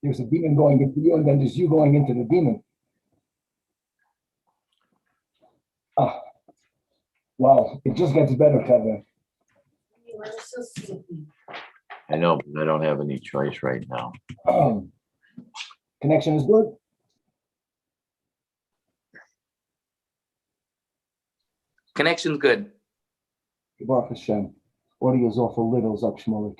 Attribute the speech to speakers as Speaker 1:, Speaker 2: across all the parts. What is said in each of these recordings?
Speaker 1: There's a demon going into you, and then there's you going into the demon. Wow, it just gets better, Kevin.
Speaker 2: I know, but I don't have any choice right now.
Speaker 1: Connection is good.
Speaker 3: Connection's good.
Speaker 1: Baruch Hashem. Audio is awful little, Zak Shmolik.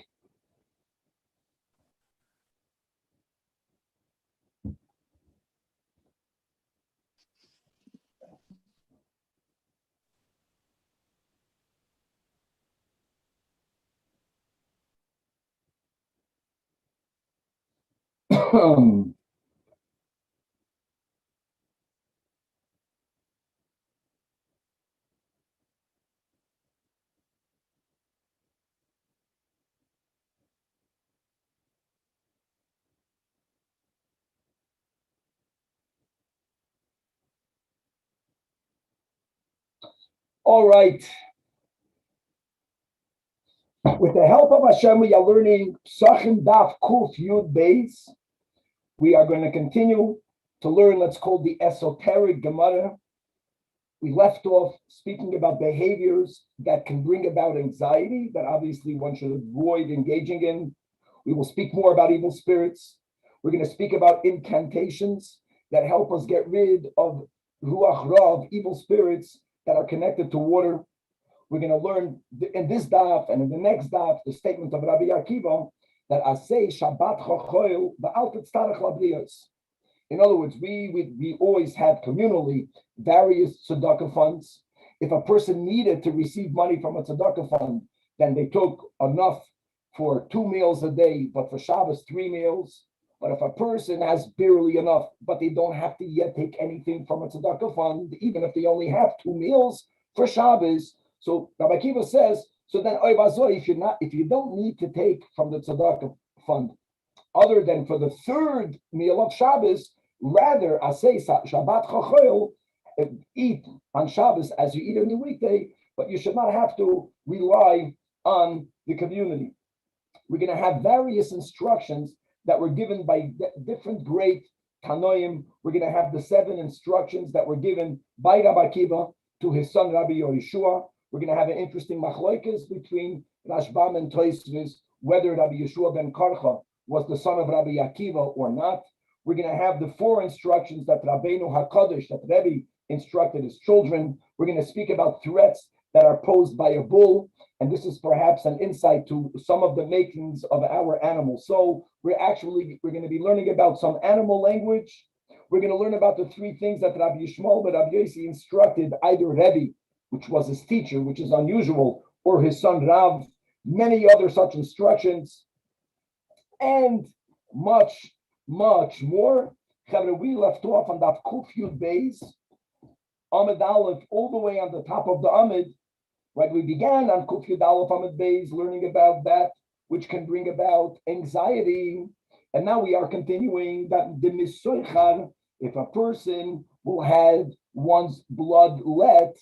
Speaker 1: All right. With the help of Hashem, we are learning PESACHIM Daf Kuf Yud Beis. We are going to continue to learn what's called the esoteric Gemara. We left off speaking about behaviors that can bring about anxiety, that obviously one should avoid engaging in. We will speak more about evil spirits. We're going to speak about incantations that help us get rid of Ruach Rav, evil spirits that are connected to water. We're going to learn in this daf and in the next daf the statement of Rabbi Akiva that Asay Shabbat Chochoil Ba'al Tetzarech Labriyos. In other words, we always had communally various tzedakah funds. If a person needed to receive money from a tzedakah fund, then they took enough for 2 meals a day, but for Shabbos 3 meals. But if a person has barely enough, but they don't have to yet take anything from a tzedakah fund, even if they only have 2 meals for Shabbos. So Rabbi Akiva says, so then if you don't need to take from the tzedakah fund, other than for the 3rd meal of Shabbos, rather Asay Shabbat Chochoil, eat on Shabbos as you eat on the weekday, but you should not have to rely on the community. We're going to have various instructions that were given by different great Tanoim. We're going to have the 7 instructions that were given by Rabbi Akiva to his son Rabbi Yehoshua. We're going to have an interesting machlokes between Rashbam and Tosfos, whether Rabbi Yeshua ben Karcha was the son of Rabbi Akiva or not. We're going to have the 4 instructions that Rabbeinu HaKadosh, that Rebbe instructed his children. We're going to speak about threats that are posed by a bull, and this is perhaps an insight to some of the makings of our animal soul. We're going to be learning about some animal language. We're going to learn about the 3 things that Rabbi Yishmael ben Rabbi Yossi instructed either Rebbe, which was his teacher, which is unusual, or his son Rav, many other such instructions, and much, much more. We left off on that Kuf Yud Beis, Amid Aleph, all the way on the top of the Amid. Right, we began on Kuf Yud Aleph Amid Beis, learning about that which can bring about anxiety, and now we are continuing that the Misoichar, if a person will have one's blood let,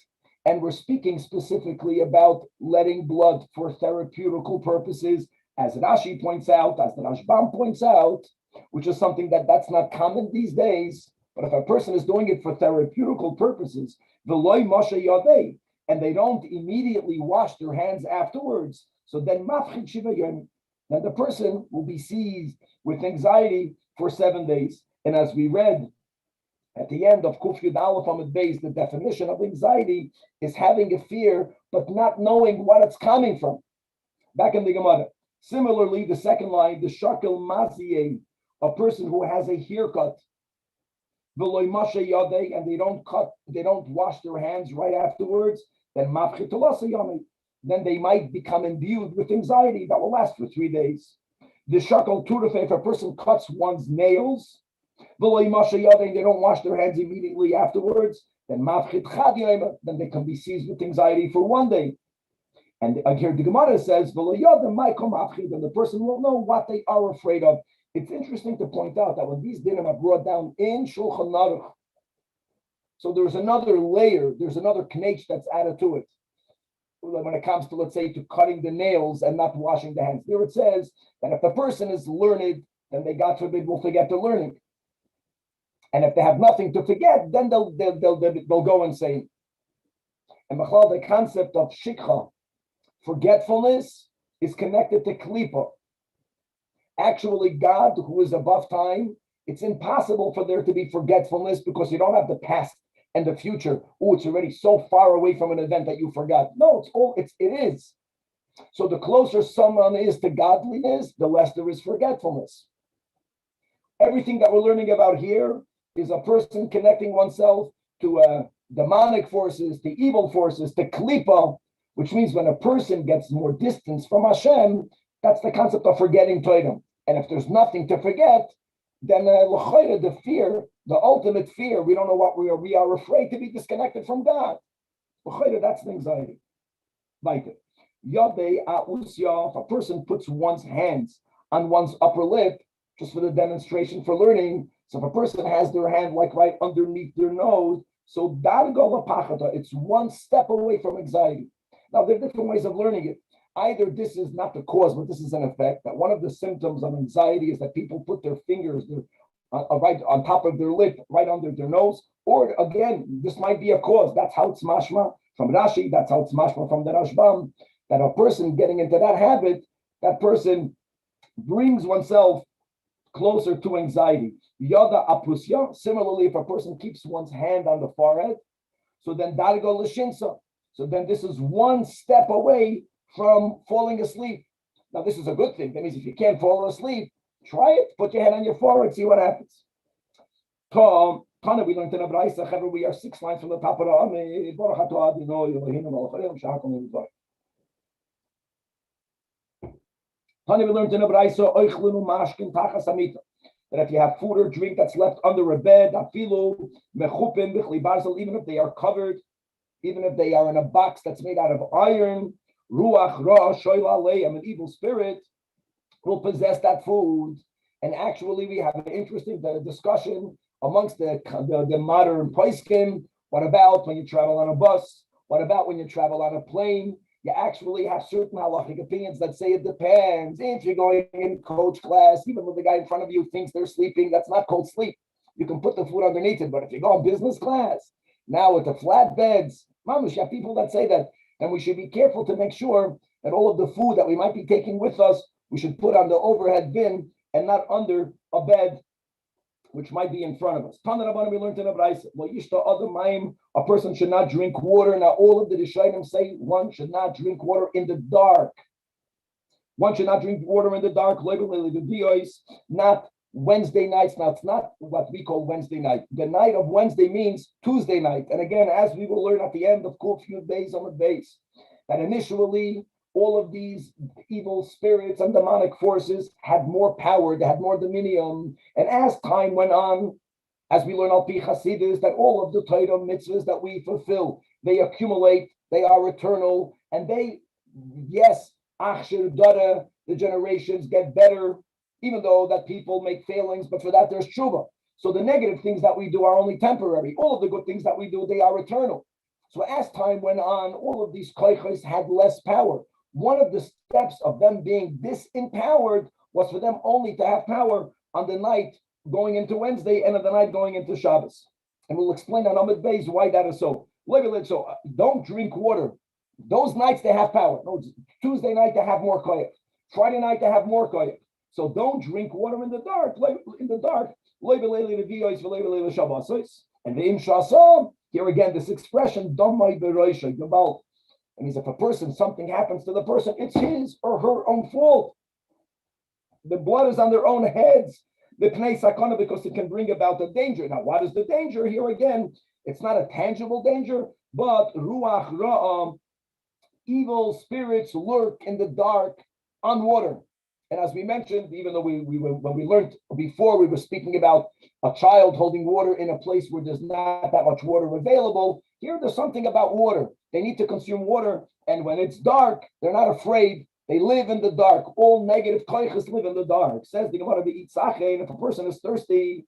Speaker 1: and we're speaking specifically about letting blood for therapeutical purposes, as Rashi points out, as the Rashbam points out, which is something that's not common these days. But if a person is doing it for therapeutical purposes, v'loy moshe yadei, and they don't immediately wash their hands afterwards, so then mafchid shiva yom, then the person will be seized with anxiety for 7 days. And as we read at the end of Kuf Yud Aleph Amud Beis, the definition of anxiety is having a fear but not knowing what it's coming from. Back in the Gemara. Similarly, the second line, the shakel maziyeh, a person who has a haircut, v'loy mashe yadei, and they don't wash their hands right afterwards, then mafchit tolasa yami, then they might become imbued with anxiety that will last for 3 days. The shakel turuf, if a person cuts one's nails, v'loy mashe yadei, and they don't wash their hands immediately afterwards, then mafchit chad yama, then they can be seized with anxiety for 1 day. And here the Gemara says, and the person will know what they are afraid of. It's interesting to point out that when these dinim are brought down in Shulchan Aruch, so there's another layer, there's another knech that's added to it. When it comes to, let's say, to cutting the nails and not washing the hands. There it says that if the person is learned then they, God forbid, will forget the learning. And if they have nothing to forget, then they'll go insane. And the concept of shikha, forgetfulness, is connected to klipa. Actually, God, who is above time, it's impossible for there to be forgetfulness because you don't have the past and the future. Oh, it's already so far away from an event that you forgot. No, it is. So the closer someone is to godliness, the less there is forgetfulness. Everything that we're learning about here is a person connecting oneself to demonic forces, to evil forces, to klipa, which means when a person gets more distance from Hashem, that's the concept of forgetting Torah. And if there's nothing to forget, then the fear, the ultimate fear, we don't know what we are. We are afraid to be disconnected from God. That's the anxiety. If a person puts one's hands on one's upper lip, just for the demonstration for learning, so if a person has their hand like right underneath their nose, so it's one step away from anxiety. Now, there are different ways of learning it. Either this is not the cause, but this is an effect, that one of the symptoms of anxiety is that people put their fingers right on top of their lip, right under their nose, or again, this might be a cause. That's how it's mashma from Rashi, that's how it's mashma from the Rashbam, that a person getting into that habit, that person brings oneself closer to anxiety. Yada apusya. Similarly, if a person keeps one's hand on the forehead, so then dargo l'shinsa. So then this is one step away from falling asleep. Now, this is a good thing. That means if you can't fall asleep, try it. Put your hand on your forehead, see what happens. Tana, we learned in a Braisa, we are 6 lines from the top of the Tana, we learned in a Braisa, that if you have food or drink that's left under a bed, even if they are covered, even if they are in a box that's made out of iron, ruach ra shoyla leim, an evil spirit will possess that food. And actually, we have an interesting discussion amongst the modern poskim. What about when you travel on a bus? What about when you travel on a plane? You actually have certain halachic opinions that say it depends. If you're going in coach class, even when the guy in front of you thinks they're sleeping, that's not called sleep. You can put the food underneath it. But if you go in business class, now with the flat beds, mamush, you have people that say that, then we should be careful to make sure that all of the food that we might be taking with us, we should put on the overhead bin and not under a bed, which might be in front of us. We learned in a person should not drink water. Now, all of the Rishonim say one should not drink water in the dark. One should not drink water in the dark. Not Wednesday nights. Now, it's not what we call Wednesday night. The night of Wednesday means Tuesday night. And again, as we will learn at the end of Kuf Yud Beis on the base, that initially all of these evil spirits and demonic forces had more power, they had more dominion. And as time went on, as we learn al pi Hasidus, that all of the Torah mitzvahs that we fulfill, they accumulate, they are eternal, and they, yes, achshir dara, the generations get better, even though that people make failings, but for that there's tshuva. So the negative things that we do are only temporary. All of the good things that we do, they are eternal. So as time went on, all of these koichos had less power. One of the steps of them being disempowered was for them only to have power on the night going into Wednesday and on the night going into Shabbos. And we'll explain on Amud Beis why that is so. So don't drink water. Those nights they have power. No, Tuesday night they have more koyach. Friday night they have more koyach. So don't drink water in the dark. In the dark. And the imshasam, here again, this expression, Domai Beroisha, Gabal. It means if a person, something happens to the person, it's his or her own fault. The blood is on their own heads. The Pnei Sakana, because it can bring about the danger. Now, what is the danger? Here again, it's not a tangible danger, but Ruach Ra'am, evil spirits lurk in the dark on water. And as we mentioned, even though when we learned before, we were speaking about a child holding water in a place where there's not that much water available. Here, there's something about water. They need to consume water. And when it's dark, they're not afraid. They live in the dark. All negative koiches live in the dark. Says the Gemara and if a person is thirsty,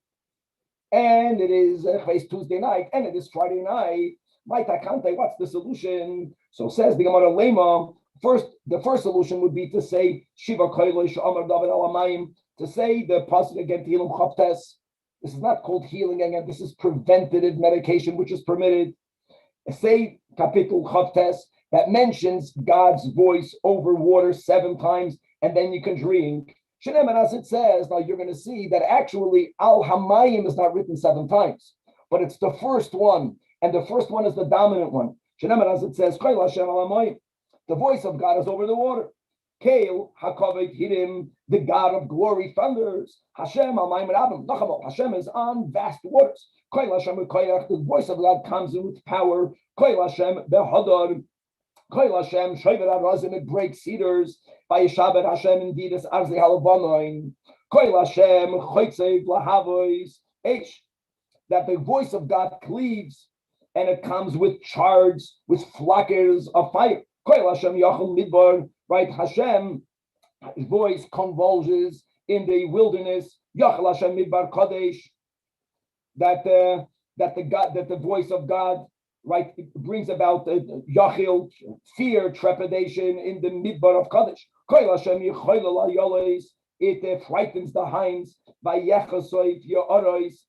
Speaker 1: and it is Tuesday night, and it is Friday night, what's the solution? So says the Gemara Lema, The first solution would be to say Shiva Koilish Amar David Alamayim, to say the pasuk again Tehillim Chaftes. This is not called healing again. This is preventative medication, which is permitted. Say Kapitul Chaftes that mentions God's voice over water 7 times, and then you can drink. Shenem, and as it says, now you're going to see that actually Al Hamayim is not written 7 times, but it's the first one, and the first one is the dominant one. Shenem, and as it says, the voice of God is over the water. Kael Hakaved Hirim, the God of glory thunders. Hashem Hamayim Rabim. Nachamo, Hashem is on vast waters. The voice of God comes in with power. Hashem behadar. Hashem shoyver arazim, it breaks cedars. Vayishaber Hashem indeed is arzi halavonoin. Hashem choytzev lahavois. That the voice of God cleaves, and it comes with chards, with flockers of fire. Hashem yachol midbar. Right, Hashem, his voice convulses in the wilderness. Yachol Hashem midbar kadesh. That the voice of God, right, brings about yachil, fear, trepidation in the midbar of Kadesh. It frightens the hinds,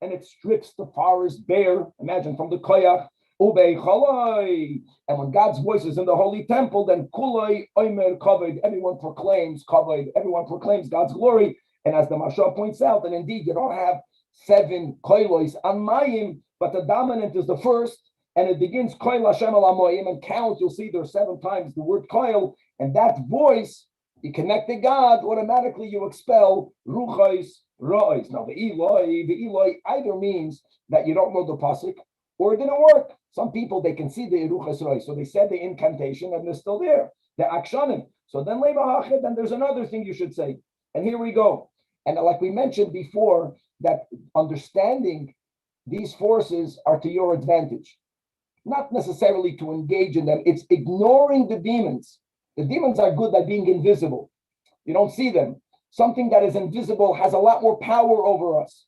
Speaker 1: and it strips the forest bare. Imagine from the koyach. And when God's voice is in the holy temple, then kulay omer kavod, everyone proclaims kavod, everyone proclaims God's glory. And as the Mashal points out, and indeed you don't have 7 koilos on mayim, but the dominant is the first, and it begins koil Hashem al amoyim, and count, you'll see there's 7 times the word koil, and that voice, you connect to God, automatically you expel ruchos rois. Now the Eloi either means that you don't know the pasuk, or it didn't work. Some people, they can see the ruchos rois, so they said the incantation and they're still there. They're akshanim. So then then there's another thing you should say. And here we go. And like we mentioned before, that understanding these forces are to your advantage. Not necessarily to engage in them. It's ignoring the demons. The demons are good by being invisible. You don't see them. Something that is invisible has a lot more power over us.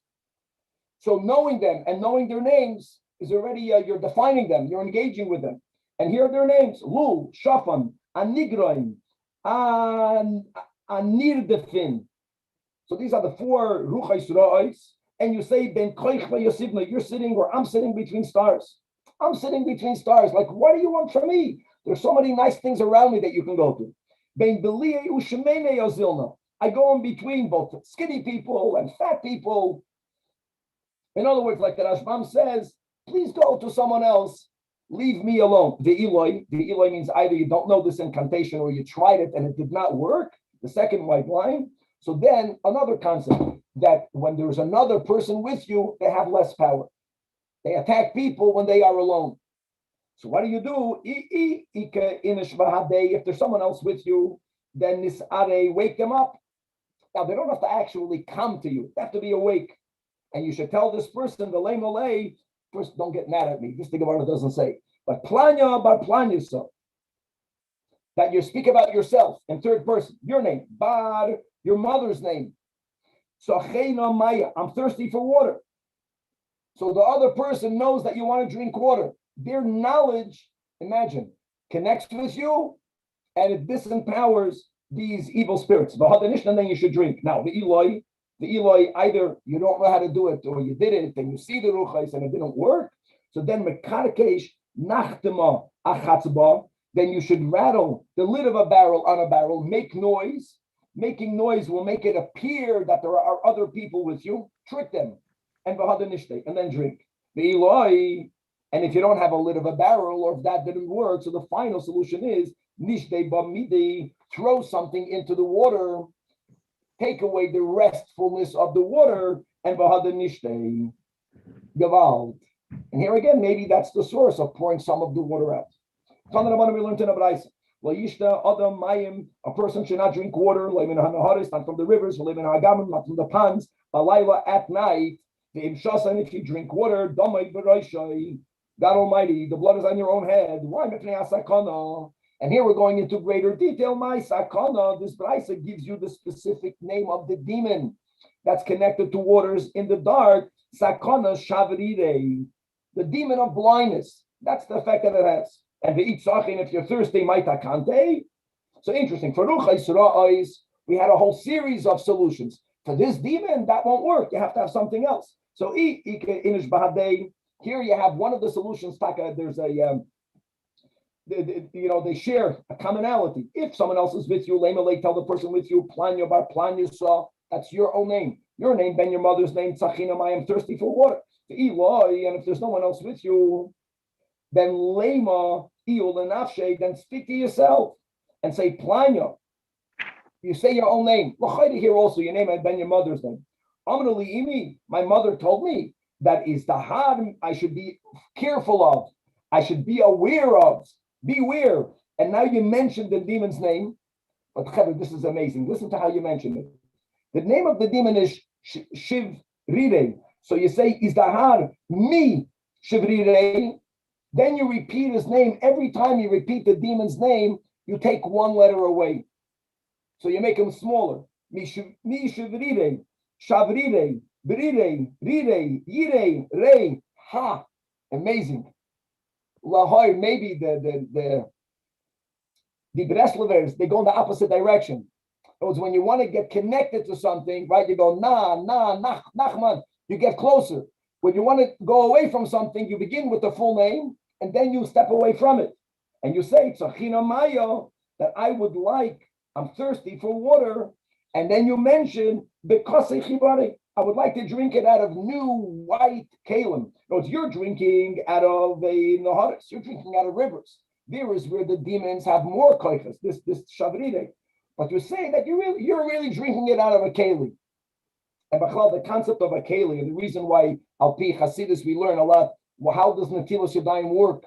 Speaker 1: So knowing them and knowing their names is already, you're defining them. You're engaging with them. And here are their names. Lul, Shafan, Anigraim, Anirdefin. So these are the 4 Ruchais Ra'is. And you say, Ben Koich Yosivna, you're sitting, or I'm sitting between stars. I'm sitting between stars. Like, what do you want from me? There's so many nice things around me that you can go to. Ben Belelli Ushemene Yozilna. I go in between both skinny people and fat people. In other words, like the Rashbam says, please go to someone else. Leave me alone. The Eloi means either you don't know this incantation or you tried it and it did not work. The second white line. So then another concept, that when there's another person with you, they have less power. They attack people when they are alone. So what do you do? If there's someone else with you, then nisare, wake them up. Now they don't have to actually come to you. They have to be awake. And you should tell this person, the lay malay, first don't get mad at me. This the Gemara doesn't say. But planya so. That you speak about yourself in third person. Your name, bar, your mother's name. So Maya, I'm thirsty for water. So the other person knows that you want to drink water. Their knowledge, imagine, connects with you, and it disempowers these evil spirits. And then you should drink. Now, the Eloi, either you don't know how to do it, or you did it, and you see the ruchais, and it didn't work. So then, mekarakesh nachtema achatzba. Then you should rattle the lid of a barrel on a barrel, make noise. Making noise will make it appear that there are other people with you. Trick them, and then drink. The Eloi. And if you don't have a lid of a barrel, or if that didn't work, so the final solution is nishtei b'midei, throw something into the water, take away the restfulness of the water, and v'hada nishtei gavald. And here again, maybe that's the source of pouring some of the water out. We learned in a brayso, a person should not drink water, not from the rivers, not from the ponds, at night. If you drink water, God Almighty, the blood is on your own head. Why? And here we're going into greater detail. My sakana, this brayso gives you the specific name of the demon that's connected to waters in the dark. Sakana shavrire, the demon of blindness. That's the effect that it has. And the itzachin, if you're thirsty, maitakante. So interesting. For Ruchai, we had a whole series of solutions. For this demon, that won't work. You have to have something else. So here you have one of the solutions. There's a they share a commonality. If someone else is with you, tell the person with you, Planya bar Planya saw, that's your own name. Your name, Ben, your mother's name, Tzachinam, I am thirsty for water. And if there's no one else with you, then Lema, Iyul, and Nafshe, then speak to yourself and say, Planya. You say your own name. Here also, your name and Ben, your mother's name. My mother told me that is the harm I should be careful of. I should be aware of. Beware. And now you mentioned the demon's name. But this is amazing. Listen to how you mentioned it. The name of the demon is Shivrire. So you say, is the har me Shivrire? Then you repeat his name. Every time you repeat the demon's name, you take one letter away. So you make him smaller. Mi Shivrire, Shavrire, Brire, Rire, Yire, Re, Ha. Amazing. Lahoy, maybe the Breslevers, they go in the opposite direction. Because when you want to get connected to something, right, you go Nachman, you get closer. When you want to go away from something, you begin with the full name, and then you step away from it. And you say, Tzachina Mayo, that I would like, I'm thirsty for water. And then you mention, because I would like to drink it out of new white kalim. No, you're drinking out of a naharis. You're drinking out of rivers. There is where the demons have more koiches, this shavride. But you're saying that you're really drinking it out of a keli. And the concept of a keli, and the reason why Al-Pi Hasidus we learn a lot, well, how does Netilas Yadayim work?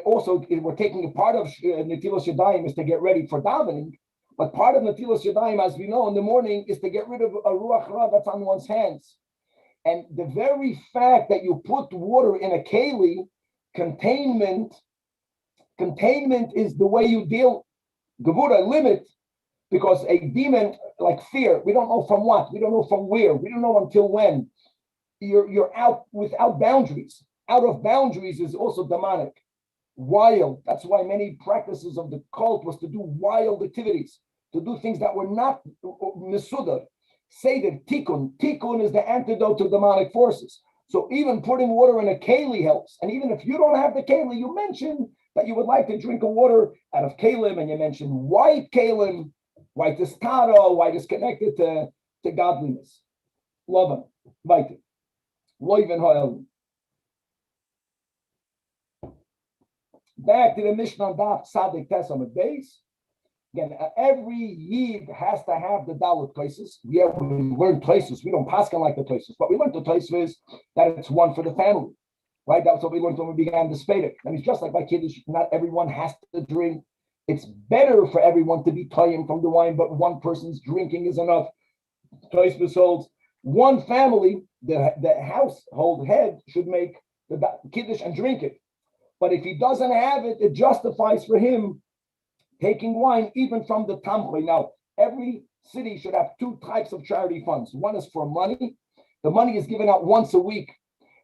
Speaker 1: Also, we're taking a part of Netilas Yadayim is to get ready for davening. But part of Netilas Yadayim, as we know in the morning, is to get rid of a ruach ra that's on one's hands. And the very fact that you put water in a keli, containment is the way you deal, gevura, limit, because a demon, like fear, we don't know from what, we don't know from where, we don't know until when. You're out without boundaries. Out of boundaries is also demonic. Wild. That's why many practices of the cult was to do wild activities, to do things that were not mesudar. Say that tikkun is the antidote to demonic forces. So even putting water in a keli helps. And even if you don't have the keli, you mentioned that you would like to drink a water out of kalim, and you mentioned white kalim. White is taro, white is connected to godliness. Love it. Back to the Mishnah Daf Sadik Tesamid base. Again, every yid has to have the dalit places. Yeah, we learn places. We don't paskin like the places, but we learned the places that it's one for the family, right? That's what we learned when we began the Spedic. And it's just like by Kiddush, not everyone has to drink. It's better for everyone to be tayyim from the wine, but one person's drinking is enough. Tosfos holds one family, the household head should make the Kiddush and drink it. But if he doesn't have it, it justifies for him taking wine even from the tamchoy. Now, every city should have two types of charity funds. One is for money. The money is given out once a week.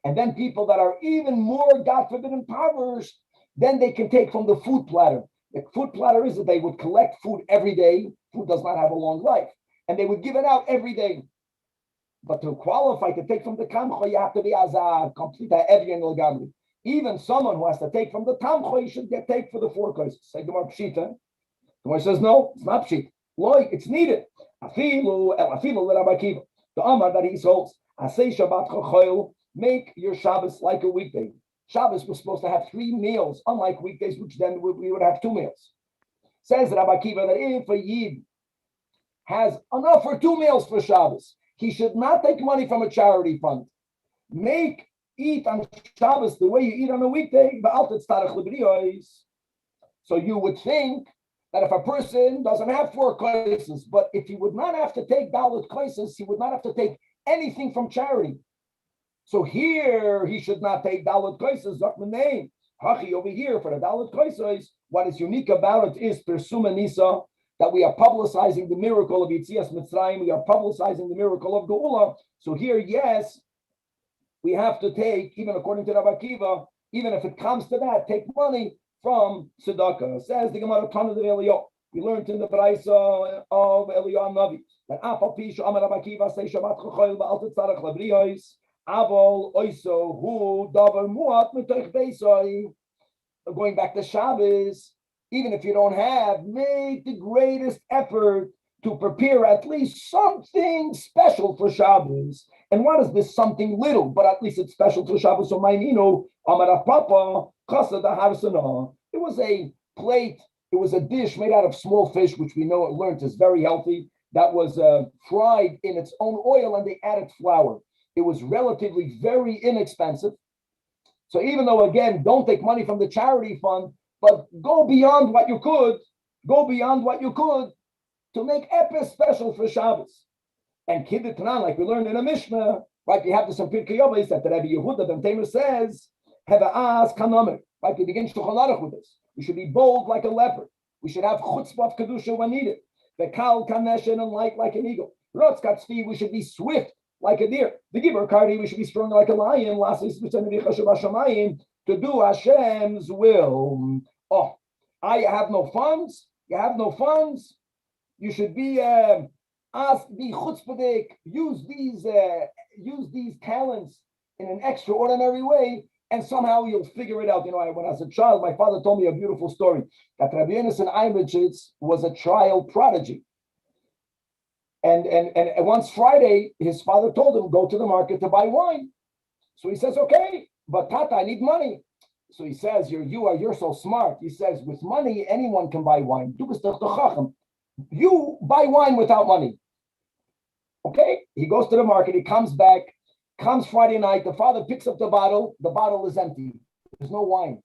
Speaker 1: And then people that are even more, God forbid, impoverished, then they can take from the food platter. The food platter is that they would collect food every day. Food does not have a long life. And they would give it out every day. But to qualify to take from the tamchoy, you have to be azar, complete evian legamri. Even someone who has to take from the tamchoy should take for the four places. Say the more pshita. The one says no, it's not pshita. Loy, it's needed. Afilu Rabbi Kiva. The Amar that he holds. Asay Shabbat chochoil. Make your Shabbos like a weekday. Shabbos was supposed to have 3 meals, unlike weekdays, which then we would have 2 meals. Says Rabbi Kiva that if a yid has enough for 2 meals for Shabbos, he should not take money from a charity fund. Eat on Shabbos the way you eat on a weekday. So you would think that if a person doesn't have 4 koises, but if he would not have to take dalit koises, he would not have to take anything from charity. So here he should not take dalit koises. Name Hachi over here for the dalit koises. What is unique about it is Persuma Nisa, that we are publicizing the miracle of Yitzias Mitzrayim. We are publicizing the miracle of Geula. So here, yes, we have to take, even according to Rabbi Kiva, even if it comes to that, take money from tzedakah. Says the Gemara Tanach of Elyahu. We learned in the Brisa of Elyahu Navi that Afal Pisha Amar Rabbi Akiva say Shabbat Chochol Ba'al Tetzarech Labriyos Avol Oiso Hu Davar Muat Metoich Beisai. Going back to Shabbos, even if you don't have, make the greatest effort to prepare at least something special for Shabbos. And what is this something little, but at least it's special for Shabbos? So Mainino Amar Papa Chasa Daharsana. It was a plate. It was a dish made out of small fish, which we know learned is very healthy. That was fried in its own oil, and they added flour. It was relatively very inexpensive. So even though, again, don't take money from the charity fund, but go beyond what you could to make Epes special for Shabbos. And Kiddush Tanan, like we learned in a Mishnah, right? We have this in Pirkei Avos that the Rabbi Yehuda ben Tamer says, have a as kanomer. Right? We begin Shulchan Aruch with this. We should be bold like a leopard. We should have chutzpah of kedusha when needed. The kal kaneshen and light like an eagle. Rotz katzvi, we should be swift like a deer. The giver kardi, we should be strong like a lion. To do Hashem's will. Oh, I have no funds. You have no funds. You should be be chutzpahdik. Use these talents in an extraordinary way. And somehow you'll figure it out. You know, when I was a child, my father told me a beautiful story that Rabbi Yonasan Eibachitz was a child prodigy. And once Friday, his father told him, go to the market to buy wine. So he says, okay, but Tata, I need money. So he says, you're so smart. He says, with money, anyone can buy wine. You buy wine without money. Okay, he goes to the market, he comes back. Comes Friday night, the father picks up the bottle is empty. There's no wine.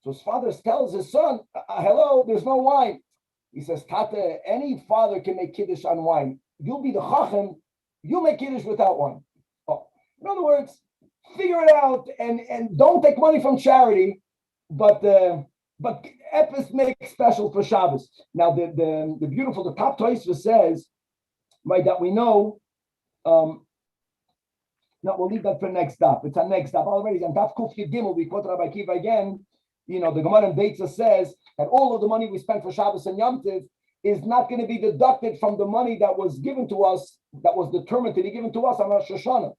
Speaker 1: So his father tells his son, hello, there's no wine. He says, Tata, any father can make Kiddush on wine. You'll be the Chacham, you'll make Kiddush without wine. Oh. In other words, figure it out and don't take money from charity, but Epis make special for Shabbos. Now, the top Tosfos says, right, that we know, no, we'll leave that for next stop. It's our next stop already. And Daf Kuf Yud Gimel, we quote Rabbi Akiva again. You know, the Gemara in Beitza says that all of the money we spent for Shabbos and Yom Tov is not going to be deducted from the money that was given to us, that was determined to be given to us on Rosh Hashanah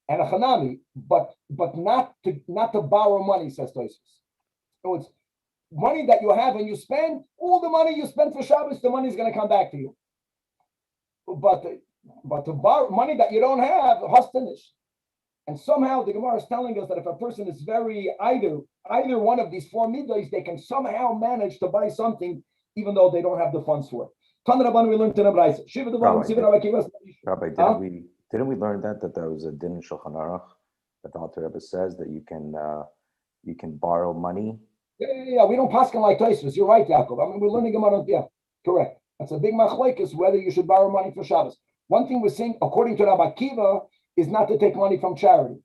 Speaker 1: and a Chanami, but not to borrow money, says Tosfos. So it's money that you have and you spend, all the money you spend for Shabbos, the money is going to come back to you. But to borrow money that you don't have, hostinish. And somehow the Gemara is telling us that if a person is very either one of these four midos, they can somehow manage to buy something even though they don't have the funds for it. Tanach we learned in a Brisa.
Speaker 2: Rabbi, didn't we learn that there was a din in Shulchan Aruch that the Alter Rebbe says that you can borrow money?
Speaker 1: Yeah. We don't paskin like Tosfos. You're right, Yaakov. I mean, we're learning Gemara. Yeah, correct. That's a big machlokes whether you should borrow money for Shabbos. One thing we're saying, according to Rabbi Akiva, is not to take money from charity.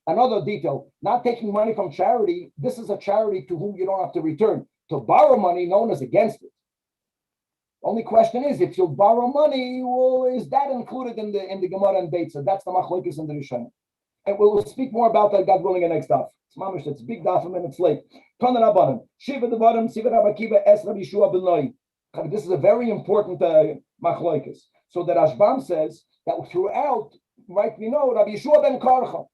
Speaker 1: Another detail, not taking money from charity, this is a charity to whom you don't have to return. To borrow money, no one is against it. Only question is, if you'll borrow money, well, is that included in the Gemara and Beitza? That's the machlokes and the Rishonim. And we'll speak more about that, God willing, in next daf. It's mamish, it's big daf, and it's late. Tana Rabbanim, Shiva the bottom, Siva Rabbi Akiva, Es Rabbi Yeshua ben Noi. This is a very important machlokes. So the Rashbam says that throughout, right, we know Rabbi Yeshua ben Karcha.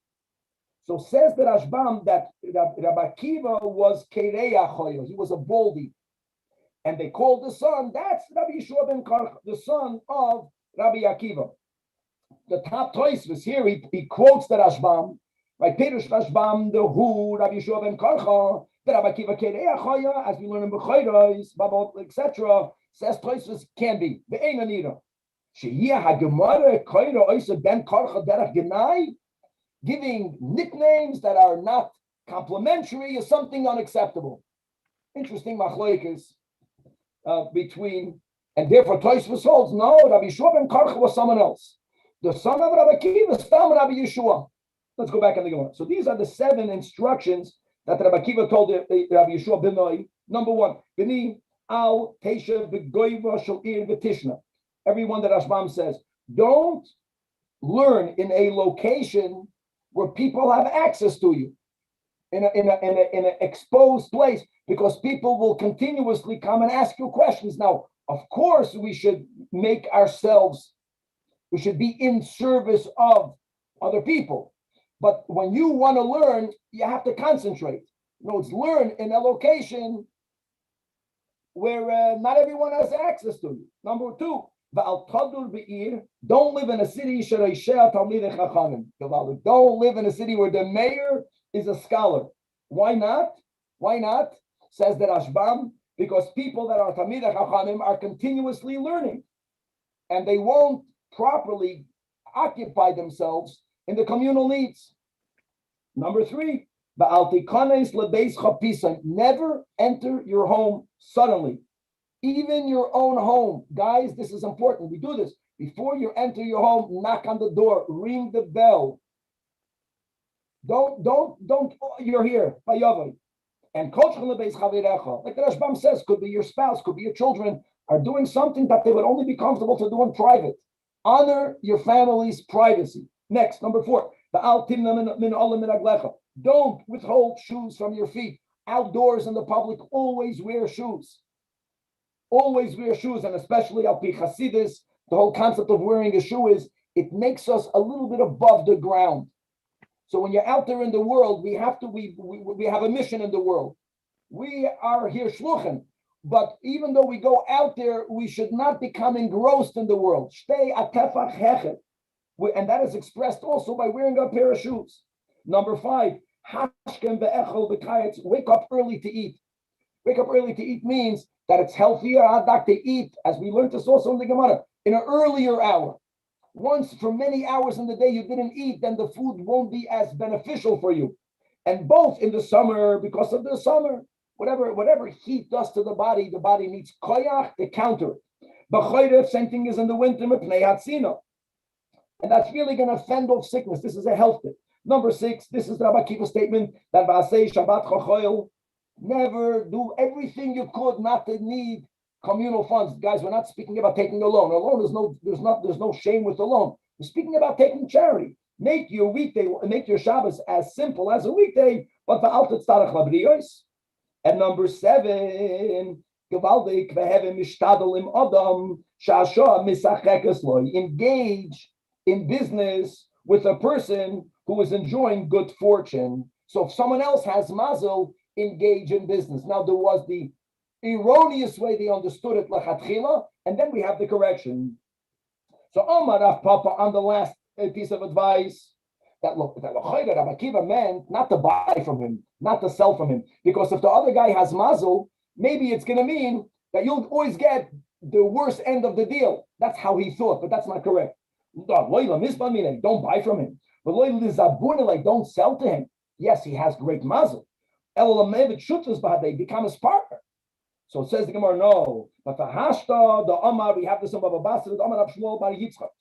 Speaker 1: So says the Rashbam that Rabbi Akiva was Kereya Choyo. He was a baldy. And they called the son, that's Rabbi Yeshua ben Karcha, the son of Rabbi Akiva. The top Tosfos here, he quotes the Rashbam, right? Perush Rashbam, the who, Rabbi Yeshua ben Karcha, the Rabbi Akiva Kereya Choyo, as we learn in Bechayros, Babot, etc., says Tosfos can be. The Einanira. Giving nicknames that are not complimentary is something unacceptable. Interesting machlokes between, and therefore Tosfos holds no, Rabbi Yeshua ben Karcha was someone else. The son of Rabbi Akiva is Rabbi Yeshua. Let's go back in the Gemara. So these are the 7 instructions that Rabbi Akiva told Rabbi Yeshua ben Noi. Number 1, B'ni al Tesha b'goyva shel v'tishna. Everyone that Rashbam says, don't learn in a location where people have access to you. in an exposed place, because people will continuously come and ask you questions. Now, of course, we should be in service of other people. But when you want to learn, you have to concentrate. It's learn in a location where not everyone has access to you. Number two, don't live in a city. Don't live in a city where the mayor is a scholar. Why not? Why not? Says the Rashbam, because people that are Talmidei Chachamim are continuously learning, and they won't properly occupy themselves in the communal needs. Number three, never enter your home suddenly. Even your own home. Guys, this is important. We do this. Before you enter your home, knock on the door, ring the bell. Don't, you're here. And like the Rashbam says, could be your spouse, could be your children, are doing something that they would only be comfortable to do in private. Honor your family's privacy. Next, number four, don't withhold shoes from your feet. Outdoors in the public, always wear shoes. Always wear shoes, and especially al pi Hasidus, the whole concept of wearing a shoe is it makes us a little bit above the ground. So when you're out there in the world, we have a mission in the world. We are here shluchim, but even though we go out there, we should not become engrossed in the world. Shtei atefach hechet, and that is expressed also by wearing a pair of shoes. Number five, hashkem be'echol b'kayetz, wake up early to eat. Wake up early to eat means that it's healthier to eat, as we learned this also in the Gemara, in an earlier hour. Once for many hours in the day you didn't eat, then the food won't be as beneficial for you. And both in the summer, because of the summer, whatever heat does to the body needs koyach to counter it. B'chorev, same thing is in the winter, mepnei hatzina. And that's really going to fend off sickness. This is a health tip. Number six, this is the Rabbi Akiva's statement that V'asei Shabbat Chochoil, never do everything you could not to need communal funds. Guys, we're not speaking about taking a loan. A loan there's no shame with a loan. We're speaking about taking charity. Make your weekday, make your Shabbos as simple as a weekday, but for altet tzarech labriyos. And number seven, gewaldik vehevim mishtadel adam shasha misachekes loy. Engage in business with a person who is enjoying good fortune. So if someone else has mazel, engage in business. Now there was the erroneous way they understood it, lachatchila, and then we have the correction. So Omar Rav Papa on the last piece of advice that Rabbi Akiva meant not to buy from him, not to sell from him, because if the other guy has mazel, maybe it's going to mean that you'll always get the worst end of the deal. That's how he thought, but that's not correct. Don't buy from him. But don't sell to him. Yes, he has great mazel. Become his partner. So it says the Gemara, no. But the Hashta, the Amar, we have this in Baba Basra, the Amar of Shmuel Bar Yitzchak.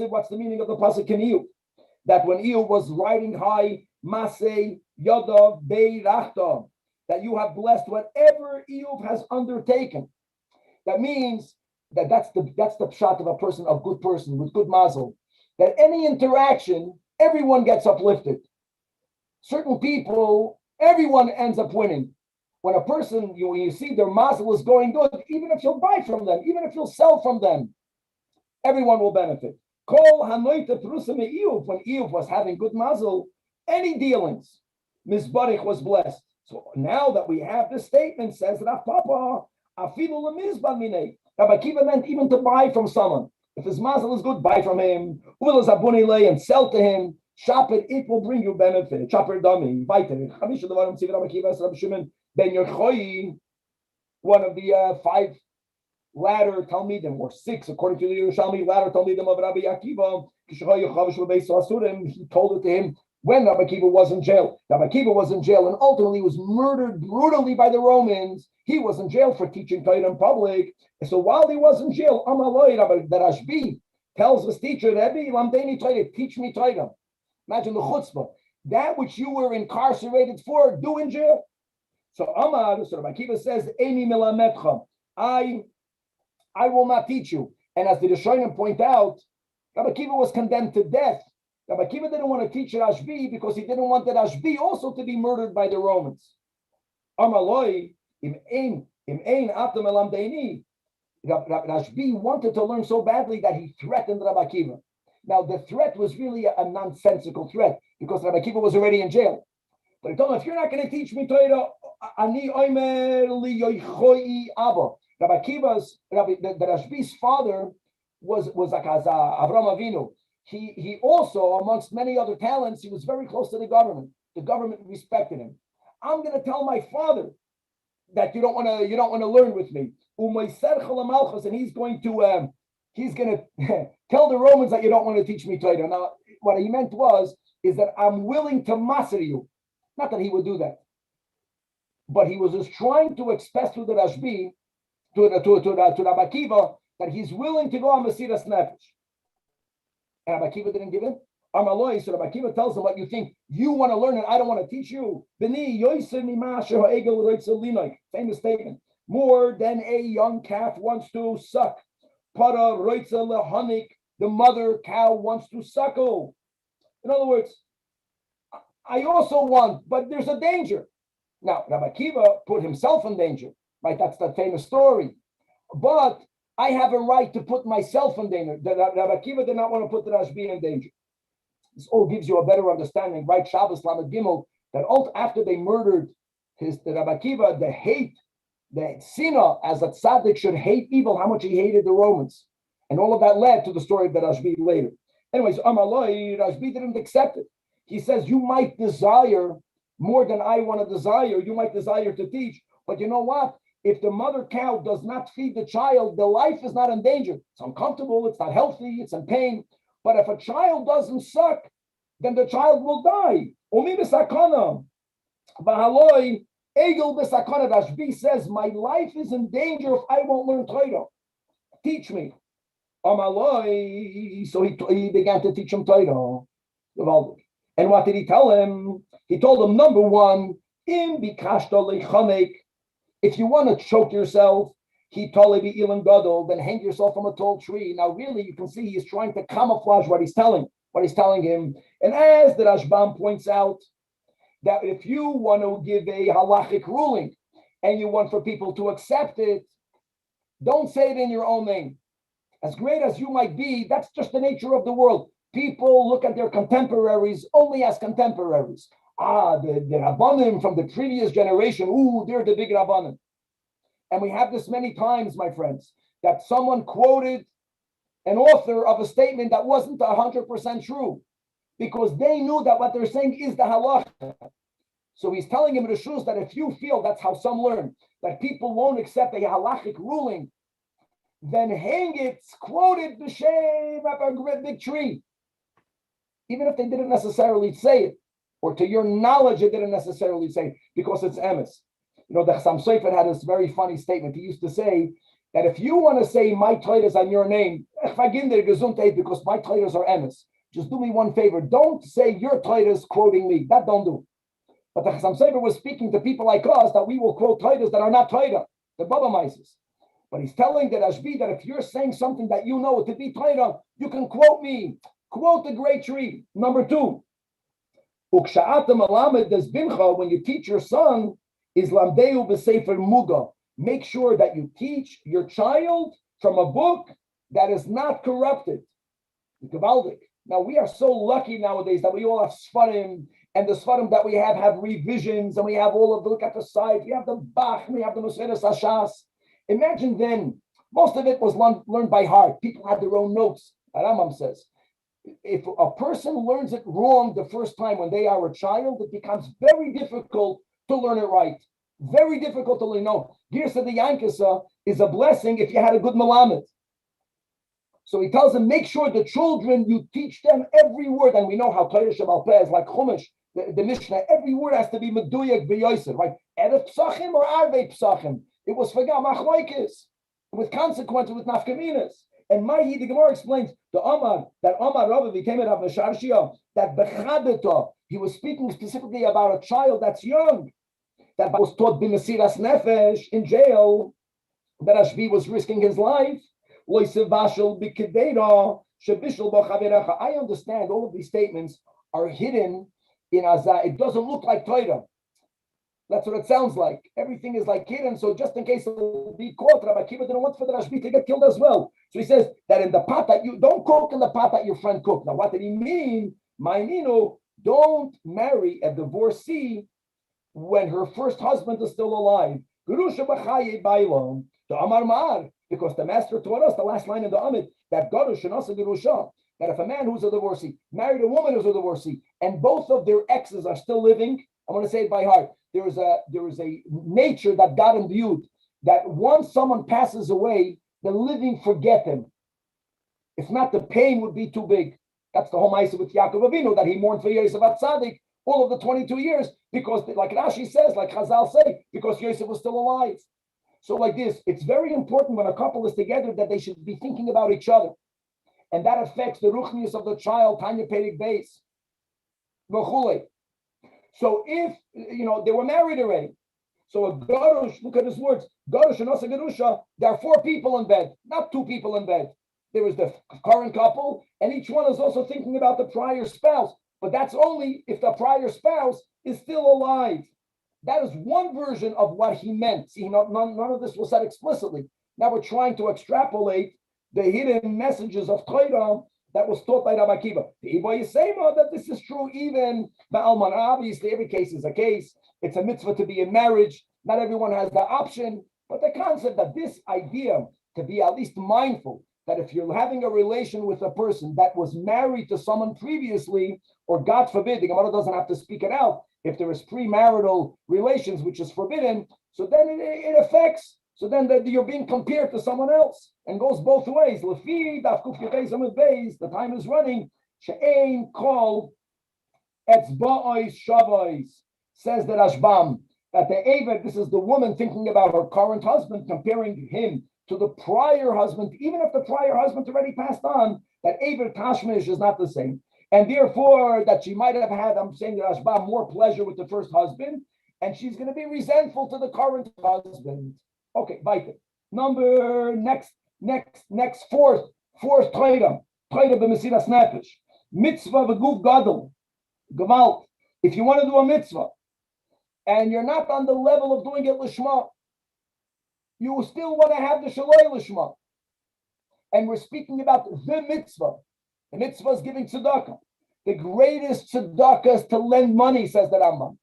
Speaker 1: What's the meaning of the pasuk in Elyahu? That when Elyahu was riding high, Masei Yadav Beirachta, that you have blessed whatever Elyahu has undertaken. That means that's the pshat of a person, a good person with good mazel. That any interaction, everyone gets uplifted. Certain people, everyone ends up winning. When a person, when you see their mazel is going good, even if you'll buy from them, even if you'll sell from them, everyone will benefit. Kol hanoita prusa me'iyuv, when Iyuv was having good mazel, any dealings, Mizbarich was blessed. So now that we have this statement, says Rav Papa, afilu lemizban minei. Rabbi Akiva meant even to buy from someone. If his mazel is good, buy from him. Ulas abunile and sell to him. Shop it will bring you benefit. Chopper dummy. Weiter. Chamisha devarim tziv Rabbi Akiva Rabbi Shimon ben Yochai, one of the 5 ladder Talmidim, or 6 according to the Yerushalmi ladder Talmidim of Rabbi Akiva. He told it to him when Rabbi Akiva was in jail. Rabbi Akiva was in jail and ultimately was murdered brutally by the Romans. He was in jail for teaching Torah in public. And so while he was in jail, Amaloi, the Rashbi tells his teacher, Rebbe, Lamdeni Torah, teach me Torah. Imagine the chutzpah. That which you were incarcerated for, do in jail. So Amar, so Rabbi Akiva says, Eini milametcha, I will not teach you. And as the Rishonim point out, Rabbi Akiva was condemned to death Rabbi Akiva didn't want to teach Rashbi because he didn't want the Rashbi also to be murdered by the Romans. Amaloi, im ein atam elamdeini. Rashbi wanted to learn so badly that he threatened Rabbi Akiva. Now, the threat was really a nonsensical threat because Rabbi Akiva was already in jail. But he told him, if you're not going to teach me Torah, ani omer li yoichoi abba. Rabbi Akiva's, the Rashbi's father was like Avraham Avinu. He also, amongst many other talents, he was very close to the government. The government respected him. I'm going to tell my father that you don't want to learn with me. And he's going to tell the Romans that you don't want to teach me Torah. Now, what he meant is that I'm willing to master you. Not that he would do that, but he was just trying to express to the Rashbi, to Rabbi Akiva, that he's willing to go on Mesiras Nefesh. And Rabbi Akiva didn't give in. Amaloi, so Rabbi Akiva tells him, what you think you want to learn and I don't want to teach you. Famous statement. More than a young calf wants to suck. The mother cow wants to suckle. In other words, I also want, but there's a danger. Now, Rabbi Akiva put himself in danger, right? That's the famous story. But I have a right to put myself in danger. Rabbi Akiva did not want to put the Rashbi in danger. This all gives you a better understanding, right? Shabbos Lamed Gimel, that after they murdered the Rabbi Akiva, the hate, the sinah, as a tzaddik should hate evil, how much he hated the Romans. And all of that led to the story of the Rashbi later. Anyways, Amaloi, Rashbi didn't accept it. He says, you might desire more than I want to desire. You might desire to teach. But you know what? If the mother cow does not feed the child, the life is not in danger. It's uncomfortable. It's not healthy. It's in pain. But if a child doesn't suck, then the child will die. Umi b'sakana. B'haloi, egel b'sakana. Rashbi says, my life is in danger if I won't learn Torah. Teach me. Amaloi. So he began to teach him Torah. And what did he tell him? He told him, number one, im bikashta lechamek. If you want to choke yourself, he told him, gadol, then hang yourself from a tall tree. Now, really, you can see he's trying to camouflage what he's telling him. And as the Rashbam points out, that if you want to give a halachic ruling and you want for people to accept it, don't say it in your own name. As great as you might be, that's just the nature of the world. People look at their contemporaries only as contemporaries. The Rabbanim from the previous generation, they're the big Rabbanim. And we have this many times, my friends, that someone quoted an author of a statement that wasn't 100% true because they knew that what they're saying is the halacha. So he's telling him, Rishus, that if you feel that's how some learn, that people won't accept a halachic ruling, then hang it, quote it, b'shem, up a great big tree. Even if they didn't necessarily say it, or to your knowledge, it didn't necessarily say it, because it's emes. You know, the Chassam Sofer had this very funny statement. He used to say that if you want to say my Torah is on your name, because my Torahs are emes, just do me one favor. Don't say your Torah is quoting me. That don't do. But the Chassam Sofer was speaking to people like us that we will quote Torahs that are not Torah, the Baba Mises. But he's telling the Rashbi that if you're saying something that you know to be Torah, you can quote me. Quote the great tree. Number two, when you teach your son, is lamdeu b'sefer muga. Make sure that you teach your child from a book that is not corrupted. Now we are so lucky nowadays that we all have Sfarim, and the Sfarim that we have revisions, and we have all of the, look at the side, we have the Bach, we have the Moseres Hashas. Imagine then, most of it was learned by heart. People had their own notes. Rambam says, if a person learns it wrong the first time when they are a child, it becomes very difficult to learn it right. Very difficult to learn. No, Girsa de Yankasa is a blessing if you had a good Malamed. So he tells them, make sure the children, you teach them every word. And we know how Torah Shabbat Peh is like Chumash, the Mishnah. Every word has to be Meduyak B'Yosef, right? Erev Psachim or Arvei Psachim. It was Fagam Achloikis, with consequences, with Nafkaminas. And Mahi, the Gemara explains, that Omar Rabbi became a Rav Mesharshia, that Bechadeta, he was speaking specifically about a child that's young, that was taught b'mesiras nefesh in jail, that Rashbi was risking his life. Loisevashel b'kedera I understand all of these statements are hidden in Azah. It doesn't look like Torah. That's what it sounds like. Everything is like hidden. So just in case it'll be caught, Rabbi Akiva didn't want for the Rashbi to get killed as well. So he says that in the pot that you don't cook in the pot that your friend cooked. Now, what did he mean? Ma'ininu, don't marry a divorcee when her first husband is still alive. Gerusha b'chaye bailon, the Amar Ma'ar, because the master taught us the last line in the Amid that Garush and also Gerusha, that if a man who's a divorcee married a woman who's a divorcee and both of their exes are still living, I'm going to say it by heart. There is a nature that God imbued that once someone passes away, the living forget him. If not, the pain would be too big. That's the whole ma'aseh with Yaakov Avinu, that he mourned for Yosef Atzadik all of the 22 years because, like Rashi says, like Chazal say, because Yosef was still alive. So like this, it's very important when a couple is together that they should be thinking about each other. And that affects the ruchnius of the child, Tanya Perik Beis. So if, they were married already. So a garush, look at his words, garush and also garusha, there are 4 people in bed, not 2 people in bed. There is the current couple, and each one is also thinking about the prior spouse. But that's only if the prior spouse is still alive. That is one version of what he meant. See, none of this was said explicitly. Now we're trying to extrapolate the hidden messages of Torah that was taught by Rabbi Akiva. The Iboy say that this is true even Ba'alman. Obviously, every case is a case. It's a mitzvah to be in marriage. Not everyone has the option. But the concept that this idea to be at least mindful that if you're having a relation with a person that was married to someone previously, or God forbid, the Gemara doesn't have to speak it out, if there is premarital relations, which is forbidden, so then it affects. So then you're being compared to someone else and goes both ways. The time is running. She'ein kol etzba'os shavos, says the Rashbam, that the Eber, this is the woman thinking about her current husband, comparing him to the prior husband, even if the prior husband already passed on, that Eber Tashmish is not the same. And therefore, that she might have had, I'm saying the Rashbam, more pleasure with the first husband, and she's going to be resentful to the current husband. Okay, weiter. Next, fourth Torah b'mesiras nefesh. Mitzvah v'guf gadol. Gewalt. If you want to do a mitzvah, and you're not on the level of doing it l'shma, you still want to have the shaloi l'shma. And we're speaking about the mitzvah. The mitzvah is giving tzedakah. The greatest tzedakah is to lend money, says the Rambam.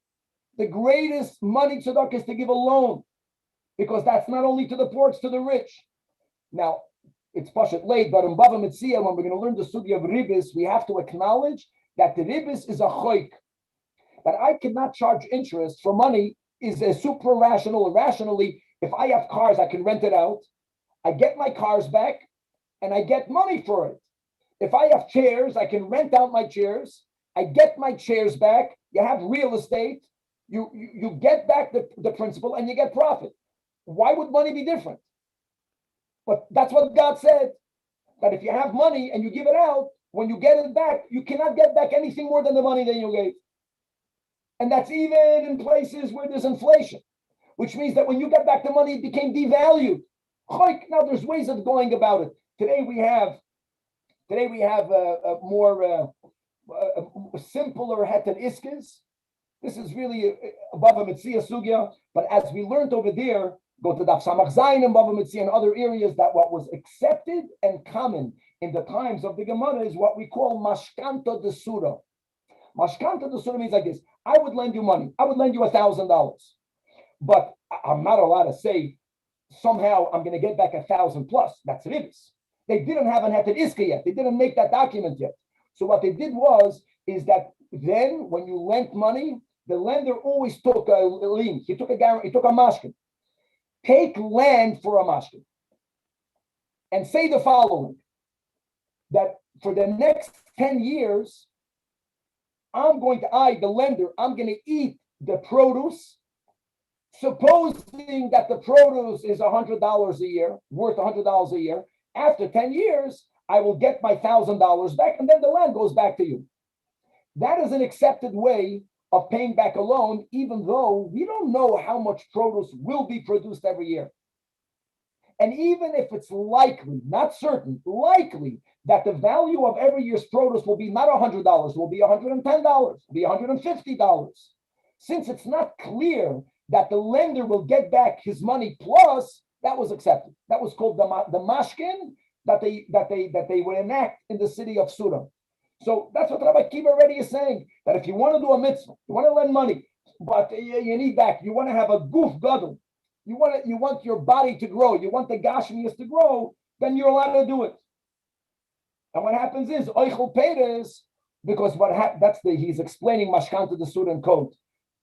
Speaker 1: The greatest money tzedakah is to give a loan. Because that's not only to the poor, it's to the rich. Now, it's pashat late, but in Bava Metzia, when we're going to learn the sugya of ribis, we have to acknowledge that the ribis is a choik. That I cannot charge interest for money is a super rational. Rationally, if I have cars, I can rent it out. I get my cars back, and I get money for it. If I have chairs, I can rent out my chairs. I get my chairs back. You have real estate. You get back the principal, and you get profit. Why would money be different? But that's what God said, that if you have money and you give it out, when you get it back, you cannot get back anything more than the money that you gave. And that's even in places where there's inflation, which means that when you get back the money, it became devalued. Now there's ways of going about it. Today we have a more simpler heter iskes. This is really above a Metzia Sugya, but as we learned over there, go to Daf Samach Zayin and Bava Metzia and other areas, that what was accepted and common in the times of the Gemara is what we call mashkanta de Surah. Mashkanta de Surah means like this: I would lend you money. I would lend you $1,000, but I'm not allowed to say somehow I'm going to get back 1,000 plus. That's ribis. They didn't have an heter iska yet. They didn't make that document yet. So what they did is that then when you lent money, the lender always took a lien. He took a guarantee. He took a mashkin. Take land for a mashkin and say the following: that for the next 10 years, the lender, I'm going to eat the produce, supposing that the produce is $100 a year, worth $100 a year. After 10 years, I will get my $1,000 back, and then the land goes back to you. That is an accepted way of paying back a loan, even though we don't know how much produce will be produced every year. And even if it's likely, not certain, likely that the value of every year's produce will be not $100, will be $110, will be $150. Since it's not clear that the lender will get back his money plus, that was accepted. That was called the mashkin that they would enact in the city of Surah. So that's what Rabbi Kiva already is saying, that if you want to do a mitzvah, you want to lend money, but you need back, you want to have a goof gadol, you want your body to grow, you want the gashmias to grow, then you're allowed to do it. And what happens is oichel peres, because he's explaining mashkan to the student code.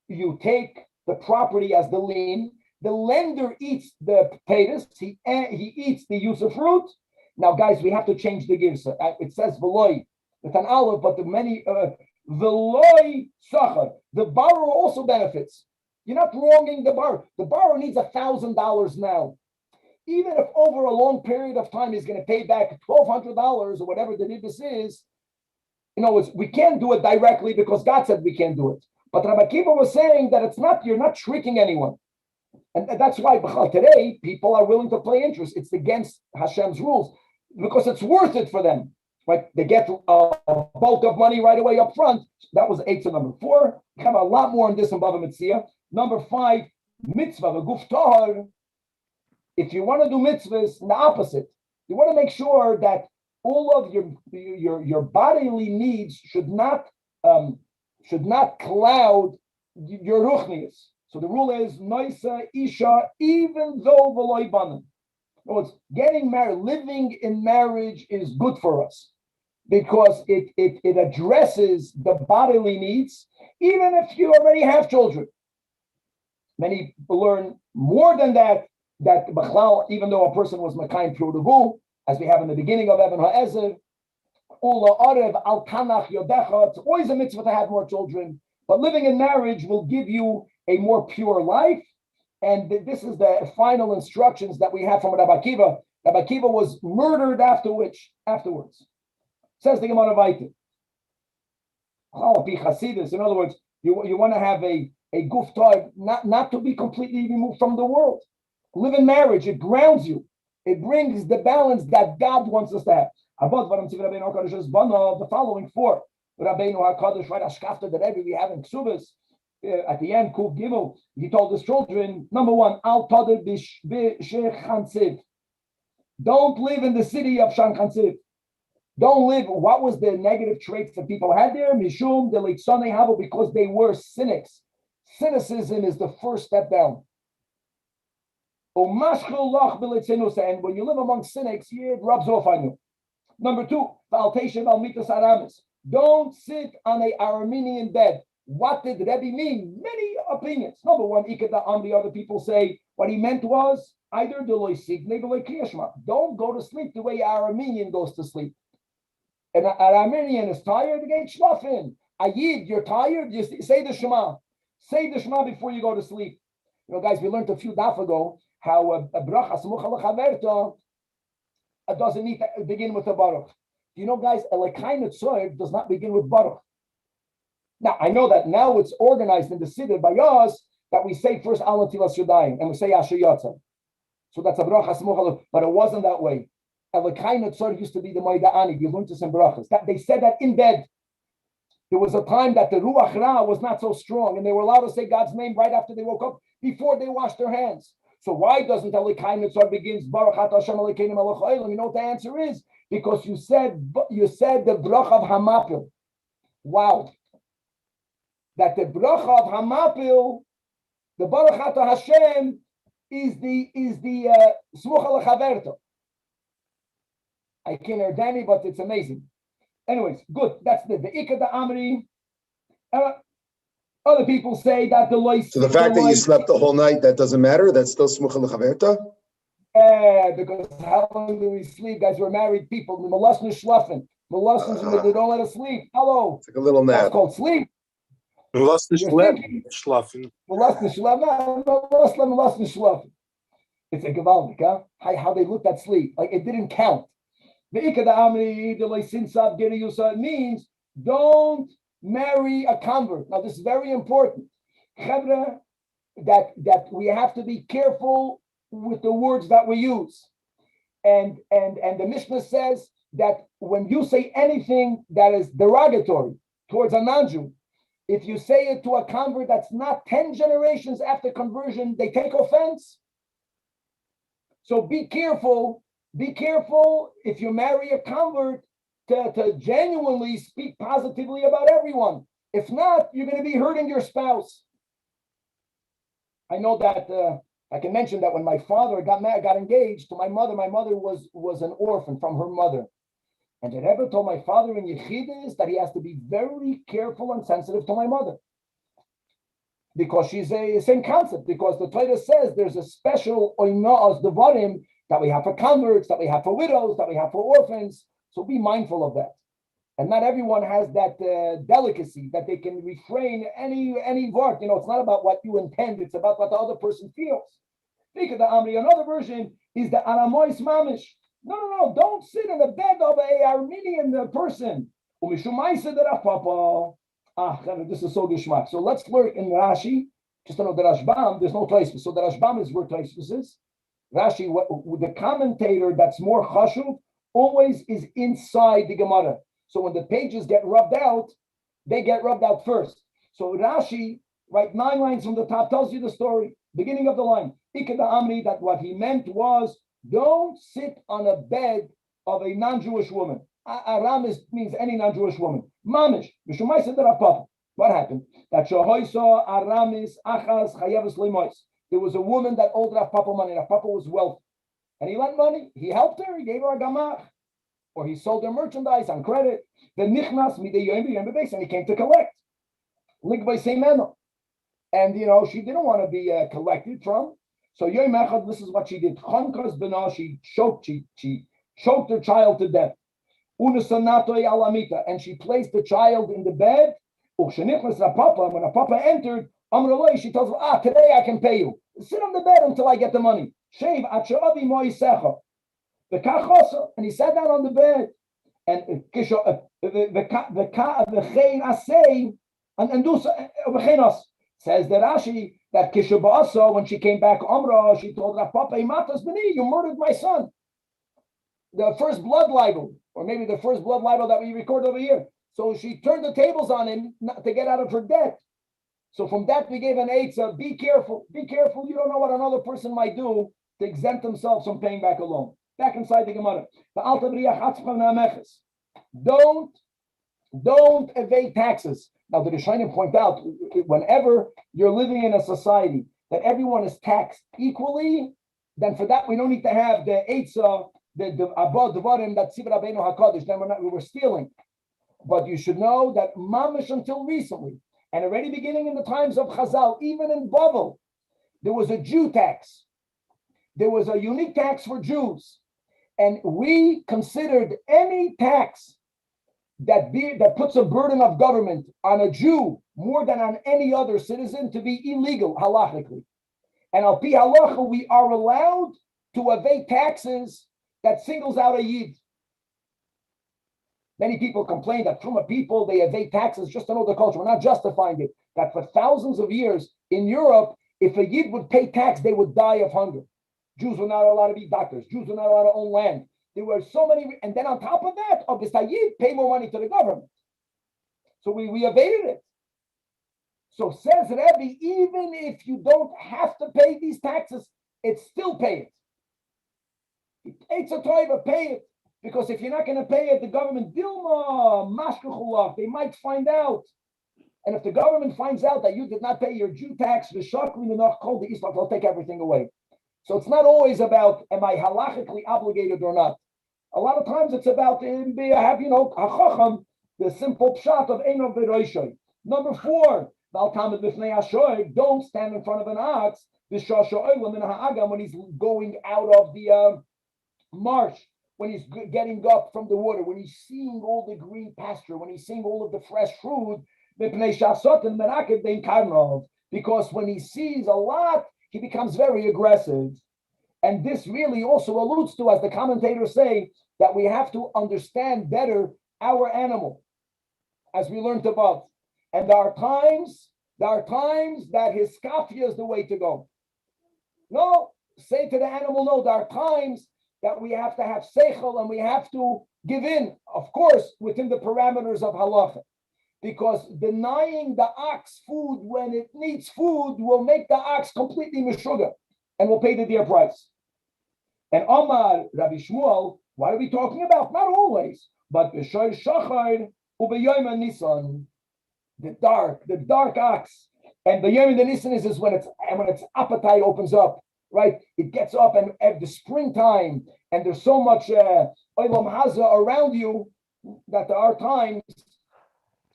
Speaker 1: You take the property as the lien, the lender eats the peres, he eats the usufruct. Now, guys, we have to change the girsa. It says veloy with an aleph, but the many veloy sachar. The borrower also benefits. You're not wronging the borrower. The borrower needs $1,000 now. Even if over a long period of time he's going to pay back $1,200 or whatever the nibus is, we can't do it directly because God said we can't do it. But Rabbi Kiva was saying that you're not tricking anyone. And that's why today people are willing to play interest. It's against Hashem's rules because it's worth it for them. Right? They get a bulk of money right away up front. That was 8 to number 4. We have a lot more on this in Bava Metzia. Number 5, mitzvah, the guf tahar. If you want to do mitzvahs, the opposite. You want to make sure that all of your bodily needs should not cloud your ruchnius. So the rule is noisa isha, even though v'loy banim. It's getting married, living in marriage is good for us because it addresses the bodily needs, even if you already have children. Many people learn more than that b'chlal, even though a person was makayim through the rule, as we have in the beginning of Eben Ha'ezer, ula arev al Tanach yodecha. It's always a mitzvah to have more children, but living in marriage will give you a more pure life. And this is the final instructions that we have from Rabbi Kiva. Rabbi Kiva was murdered afterwards. Says the Gemara Vayter. In other words, you want to have a guf tahar, not to be completely removed from the world. Live in marriage, it grounds you. It brings the balance that God wants us to have. The following 4. Rabbeinu HaKadosh, right, Ashkafta, that every we have in Ksubas, at the end, Kuf Gimel, he told his children, number 1, Al Tader B'Shechansiv. Don't live in the city of Shanchansiv. Don't live. What was the negative traits that people had there? Mishum Delitzane Havu, because they were cynics. Cynicism is the first step down. And when you live among cynics, it rubs off on you. Number 2, don't sit on an Aramean bed. What did Rebbe mean? Many opinions. Number 1, the other people say what he meant was either don't go to sleep the way an Aramean goes to sleep. And an Aramean is tired, get schlafen. Ayid, you're tired, you say the Shema. Say the Shema before you go to sleep. Guys, we learned a few daf ago how a bracha smucha lechaverta doesn't need to begin with a baruch. Guys, Elakain Tzorg does not begin with baruch. Now, I know that now it's organized in the city by us that we say first Al Natilas Yudayim and we say Asher Yotza. So that's a bracha smucha, but it wasn't that way. Elakain Tzorg used to be the Moida Ani. You learned to some brachas. They said that in bed. There was a time that the Ruach Ra was not so strong, and they were allowed to say God's name right after they woke up, before they washed their hands. So why doesn't Elikain Tzorg begins Baruch Atah Hashem Elokeinu Melech Haolam? You know what the answer is? Because you said the bracha of Hamapil. Wow. That the bracha of Hamapil, the Baruch Atah Hashem, is the Smucha Lechaverta. I can't hear Danny, but it's amazing. Anyways, good. That's the Ikka da Amri. Other people say that the lois.
Speaker 4: So the fact that you slept the whole night, that doesn't matter. That's still smucha lechaverta.
Speaker 1: Because how long do we sleep, guys? We're married people. The molostin schlafen. Molostin, they don't let us sleep. Hello.
Speaker 4: It's like a little nap.
Speaker 1: That's called sleep.
Speaker 5: Molostin schlafen.
Speaker 1: Molostin schlafen. It's a gewaldig, huh? How they looked at sleep. Like it didn't count. The it means don't marry a convert. Now, this is very important. That we have to be careful with the words that we use. And the Mishnah says that when you say anything that is derogatory towards a non-Jew, if you say it to a convert that's not 10 generations after conversion, they take offense. So be careful if you marry a convert to genuinely speak positively about everyone. If not, you're going to be hurting your spouse. I know that I can mention that when my father got engaged to my mother was an orphan from her mother. And the Rebbe told my father in Yechidus that he has to be very careful and sensitive to my mother. Because she's a same concept, because the Torah says there's a special oina'as devarim that we have for converts, that we have for widows, that we have for orphans. So be mindful of that. And not everyone has that delicacy that they can refrain any word. You know, it's not about what you intend, it's about what the other person feels. Think of the Amri. Another version is the Aramois Mamish. No, don't sit in the bed of a Armenian person. This is so geschmack. So let's learn in Rashi. Just to know the Rashbam, there's no Taisvis. So the Rashbam is where Taisvis is. Rashi, the commentator that's more chashuv, always is inside the Gemara. So when the pages get rubbed out, they get rubbed out first. So Rashi, right 9 lines from the top, tells you the story. Beginning of the line, Ikeda Amri, that what he meant was, don't sit on a bed of a non-Jewish woman. Aramis means any non-Jewish woman. Mamish. What happened? That Aramis Achaz Chayeves Limois. There was a woman that owed Rav Papa money. Rav Papa was wealthy. And he lent money. He helped her. He gave her a gamach. Or he sold her merchandise on credit. Then Nichnas Midei Yom B'Yom and he came to collect. Link by Seimeno. And, she didn't want to be collected from. So Yom Echad, this is what she did. Chankas B'na, she choked her child to death. Unasanatoi Alamita, and she placed the child in the bed. When a papa entered, Amrullah, she tells him, today I can pay you. Sit on the bed until I get the money. And he sat down on the bed. And says that Rashi, that Kishabasa, when she came back, Amra, she told Rav Papa, you murdered my son. The first blood libel, or maybe the first blood libel that we record over here. So she turned the tables on him to get out of her debt. So from that, we gave an eitzah, be careful. Be careful. You don't know what another person might do to exempt themselves from paying back a loan. Back inside the Gemara. Don't evade taxes. Now, the Rishonim point out, whenever you're living in a society that everyone is taxed equally, then for that, we don't need to have the eitzah, the abad devarim that Tzibur Rabbeinu HaKadosh, then we were stealing. But you should know that mamish until recently, and already beginning in the times of Chazal, even in Bavel, there was a Jew tax. There was a unique tax for Jews. And we considered any tax that puts a burden of government on a Jew more than on any other citizen to be illegal, halachically. And al pi halacha, we are allowed to evade taxes that singles out a Yid. Many people complain that from a people, they evade taxes just to know the culture. We're not justifying it. That for thousands of years in Europe, if a Yid would pay tax, they would die of hunger. Jews were not allowed to be doctors. Jews were not allowed to own land. There were so many, and then on top of that, Yid pay more money to the government. So we evaded it. So says Rebbe, even if you don't have to pay these taxes, it's still pay it. It's a toiva, pay it. Because if you're not going to pay it, the government, Dilma, Mashkuchulach, they might find out. And if the government finds out that you did not pay your Jew tax, the Shakli Menach called the Islam, they'll take everything away. So it's not always about, am I halachically obligated or not? A lot of times it's about, hachacham, the simple pshat of Einov V'Roishoy. Number 4, don't stand in front of an ox, when he's going out of the marsh, when he's getting up from the water, when he's seeing all the green pasture, when he's seeing all of the fresh fruit, because when he sees a lot, he becomes very aggressive. And this really also alludes to, as the commentators say, that we have to understand better our animal, as we learned above. And there are times that his skafia is the way to go. No, say to the animal, no, there are times that we have to have seichel and we have to give in, of course, within the parameters of halacha. Because denying the ox food when it needs food will make the ox completely mishuga and will pay the dear price. And Omar, Rabbi Shmuel, what are we talking about? Not always, but b'shoy shachar u'b'yom nisan, the dark ox, and the yom nisan is when its appetite opens up, right? It gets up, and at the springtime, and there's so much olam haza around you that there are times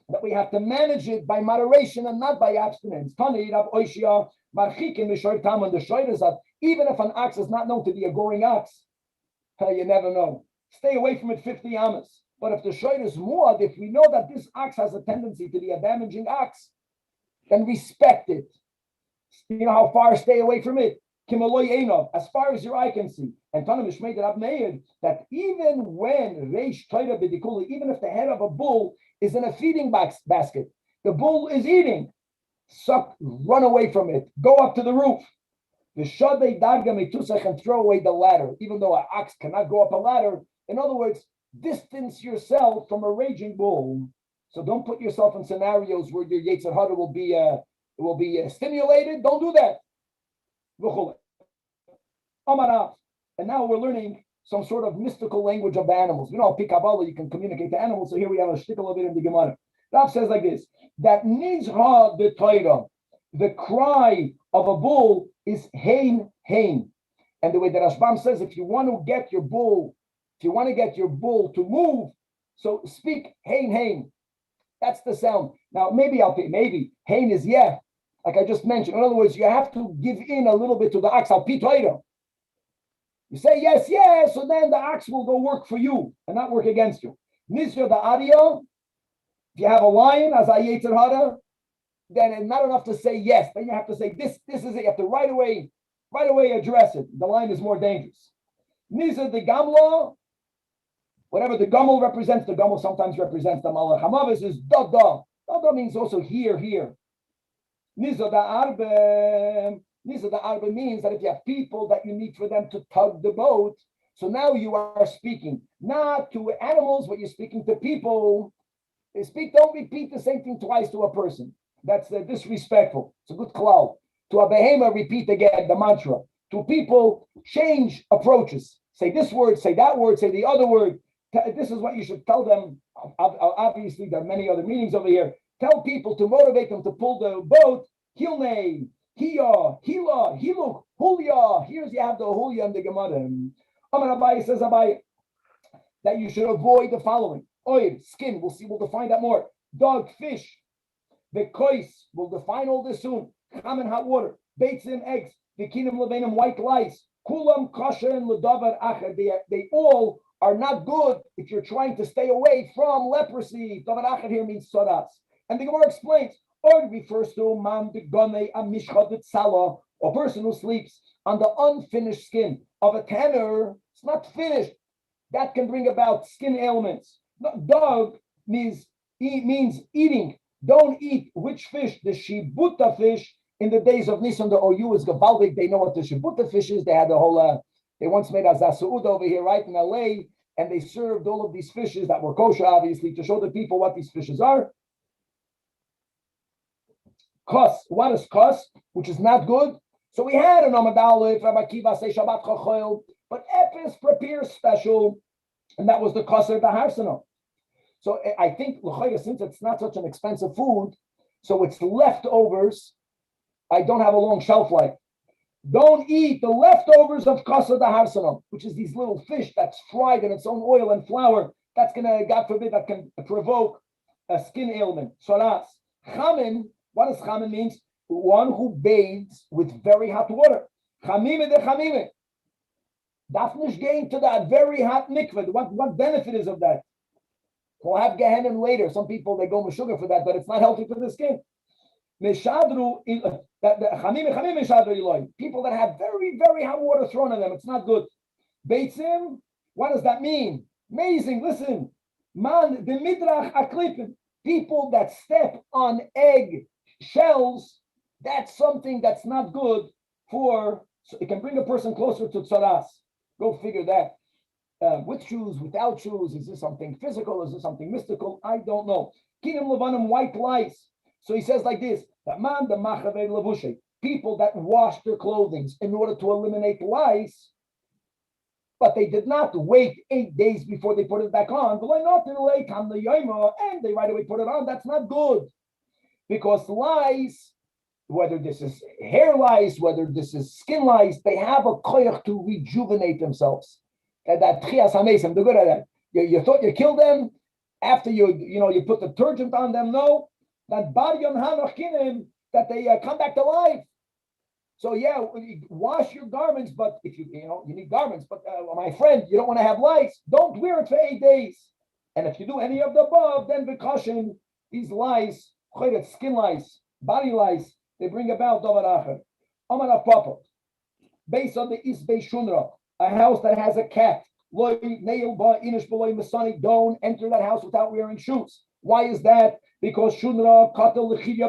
Speaker 1: that we have to manage it by moderation and not by abstinence. Even if an ox is not known to be a goring ox, you never know. Stay away from it 50 amas. But if the shoyr is muad, if we know that this ox has a tendency to be a damaging ox, then respect it. You know how far? Stay away from it. As far as your eye can see. And Tanach made it up that even when even if the head of a bull is in a feeding basket, the bull is eating, run away from it. Go up to the roof. And throw away the ladder, even though an ox cannot go up a ladder. In other words, distance yourself from a raging bull. So don't put yourself in scenarios where your Yetzer Hara will be stimulated. Don't do that. And now we're learning some sort of mystical language of the animals. You know, Kabbalah, you can communicate to animals. So here we have a shtickle of it in the Gemara. Rav says like this: that nizha the Torah, the cry of a bull is hein hein, and the way that Rashbam says, if you want to get your bull to move, so speak hein hein. That's the sound. Now maybe hein is yeah, like I just mentioned. In other words, you have to give in a little bit to the ox al pi Torah. You say yes, yes, so then the ox will go work for you and not work against you. Nisra the Aliyah, if you have a lion as a Yetzer Hara, then it's not enough to say yes. Then you have to say this is it. You have to right away address it. The lion is more dangerous. Nisra the Gamla, whatever the Gamel represents, the Gamel sometimes represents the Malach Hamavis is da. Da means also here. Nisra the Arbe. The Arba means that if you have people that you need for them to tug the boat, so now you are speaking not to animals, but you're speaking to people. Don't repeat the same thing twice to a person. That's disrespectful. It's a good klal. To a behema, repeat again the mantra. To people, change approaches. Say this word, say that word, say the other word. This is what you should tell them. Obviously, there are many other meanings over here. Tell people to motivate them to pull the boat. Hilnei. Hiya, Hila, Hiluk, Hulya. Here's you have the Hulya and the Gemara. Amar Abai says that you should avoid the following: oil, skin. We'll define that more. Dog, fish. The kois. We'll define all this soon. Cham and hot water. Beitzim, eggs. Vikinim levenim, white lice. Kulam, kosher, and ledavar acher. They all are not good if you're trying to stay away from leprosy. Davar acher here means sodas. And the Gemara explains. Or refers to man de gone a mishchadet salah, a person who sleeps on the unfinished skin of a tanner. It's not finished. That can bring about skin ailments. Dog means eating. Don't eat which fish? The shibuta fish. In the days of Nisan, the OU is Gavaldik. They know what the shibuta fish is. They had the whole. They once made a zasuud over here, right in LA, and they served all of these fishes that were kosher, obviously, to show the people what these fishes are. Kos, what is kos? Which is not good. So we had an Amad Aleph, Rabbi Kiva say Shabbat Chachoil, but Epis prepares special, and that was the kos of the Harsanah. So I think since it's not such an expensive food, so it's leftovers. I don't have a long shelf life. Don't eat the leftovers of kos of the Harsanah, which is these little fish that's fried in its own oil and flour. That's gonna, God forbid, that can provoke a skin ailment. Soras. Chamin. What does chamin means? One who bathes with very hot water. Chamime de chamime. Darf nicht gehen to that very hot mikveh. What benefit is of that? We'll have Gehenim later. Some people, they go with sugar for that, but it's not healthy for the skin. People that have very, very hot water thrown on them, it's not good. Beitzim, what does that mean? Amazing, listen. Man, the Midrash aklipim. People that step on egg shells, that's something that's not good for So it can bring a person closer to tzaras. Go figure that. With shoes, without shoes, is this something physical? Is this something mystical? I don't know. Kinim levanim, white lice. So he says like this: people that wash their clothing in order to eliminate lice, but they did not wait 8 days before they put it back on. And they right away put it on. That's not good, because lice, whether this is hair lice, whether this is skin lice, they have a koyach to rejuvenate themselves. That trias hamesim, they're good at that. You thought you killed them after you put detergent on them. No, that baryon hanachinim, that they come back to life. So yeah, wash your garments, but if you need garments, but my friend, you don't want to have lice, don't wear it for 8 days. And if you do any of the above, then because these lice, skin lice, body lice, they bring about davar acher. Amar Papa, based on the Isbei Shunra, a house that has a cat, don't enter that house without wearing shoes. Why is that? Because Shunra,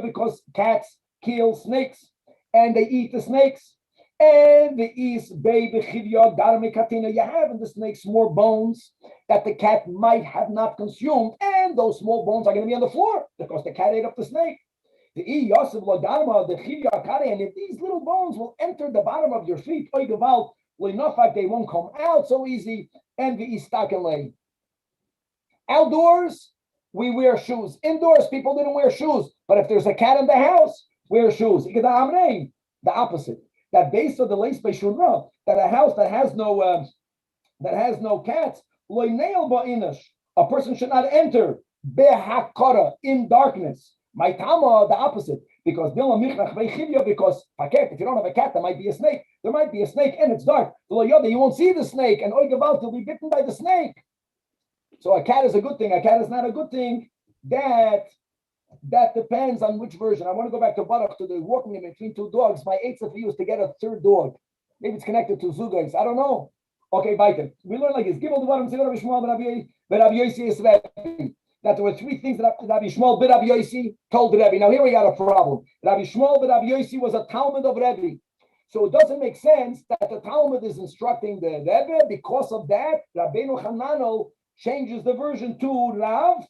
Speaker 1: because cats kill snakes and they eat the snakes. And the Isbei Bechivya Garme Katina, you have in the snakes more bones that the cat might have not consumed, and those small bones are going to be on the floor because the cat ate up the snake. The and if these little bones will enter the bottom of your feet, they won't come out so easy. And the istakelay. Outdoors, we wear shoes. Indoors, people didn't wear shoes. But if there's a cat in the house, wear shoes. The opposite. That based on the lace by shunra, that a house that has no cats, a person should not enter in darkness. My tama, the opposite, because if you don't have a cat, there might be a snake. There might be a snake and it's dark. You won't see the snake, and you'll be bitten by the snake. So a cat is a good thing. A cat is not a good thing. That depends on which version. I want to go back to Baruch, to the walking in between two dogs. My eitzah for you is to get a third dog. Maybe it's connected to Zugais. I don't know. Okay, weiter. We learn like this. That there were three things that Rabbi Shmuel ben Rabbi Yossi told Rebbe. Now here we got a problem. Rabbi Shmuel ben Rabbi Yossi was a Talmud of Rebbe. So it doesn't make sense that the Talmud is instructing the Rebbe. Because of that, Rabbeinu Hanano changes the version to Rav,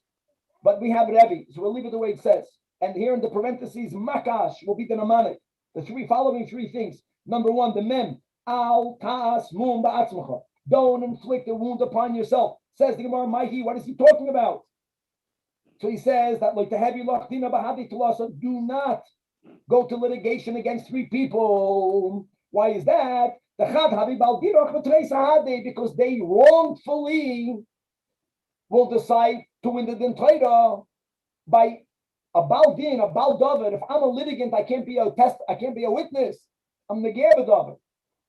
Speaker 1: but we have Rebbe. So we'll leave it the way it says. And here in the parentheses, Makash will be the Namanik. The following three things. Number one, the Mem. Al Tas Mum Ba'atzmacha. Don't inflict a wound upon yourself. Says the Gemara, Maihi, what is he talking about? So he says that like the heavy lachdina bahadi tulasa, do not go to litigation against three people. Why is that? The chad habi baldirach v'trei sahade, because they wrongfully will decide to win the din Torah by a baldin, a baldavid. If I'm a litigant, I can't be a witness. I'm the david.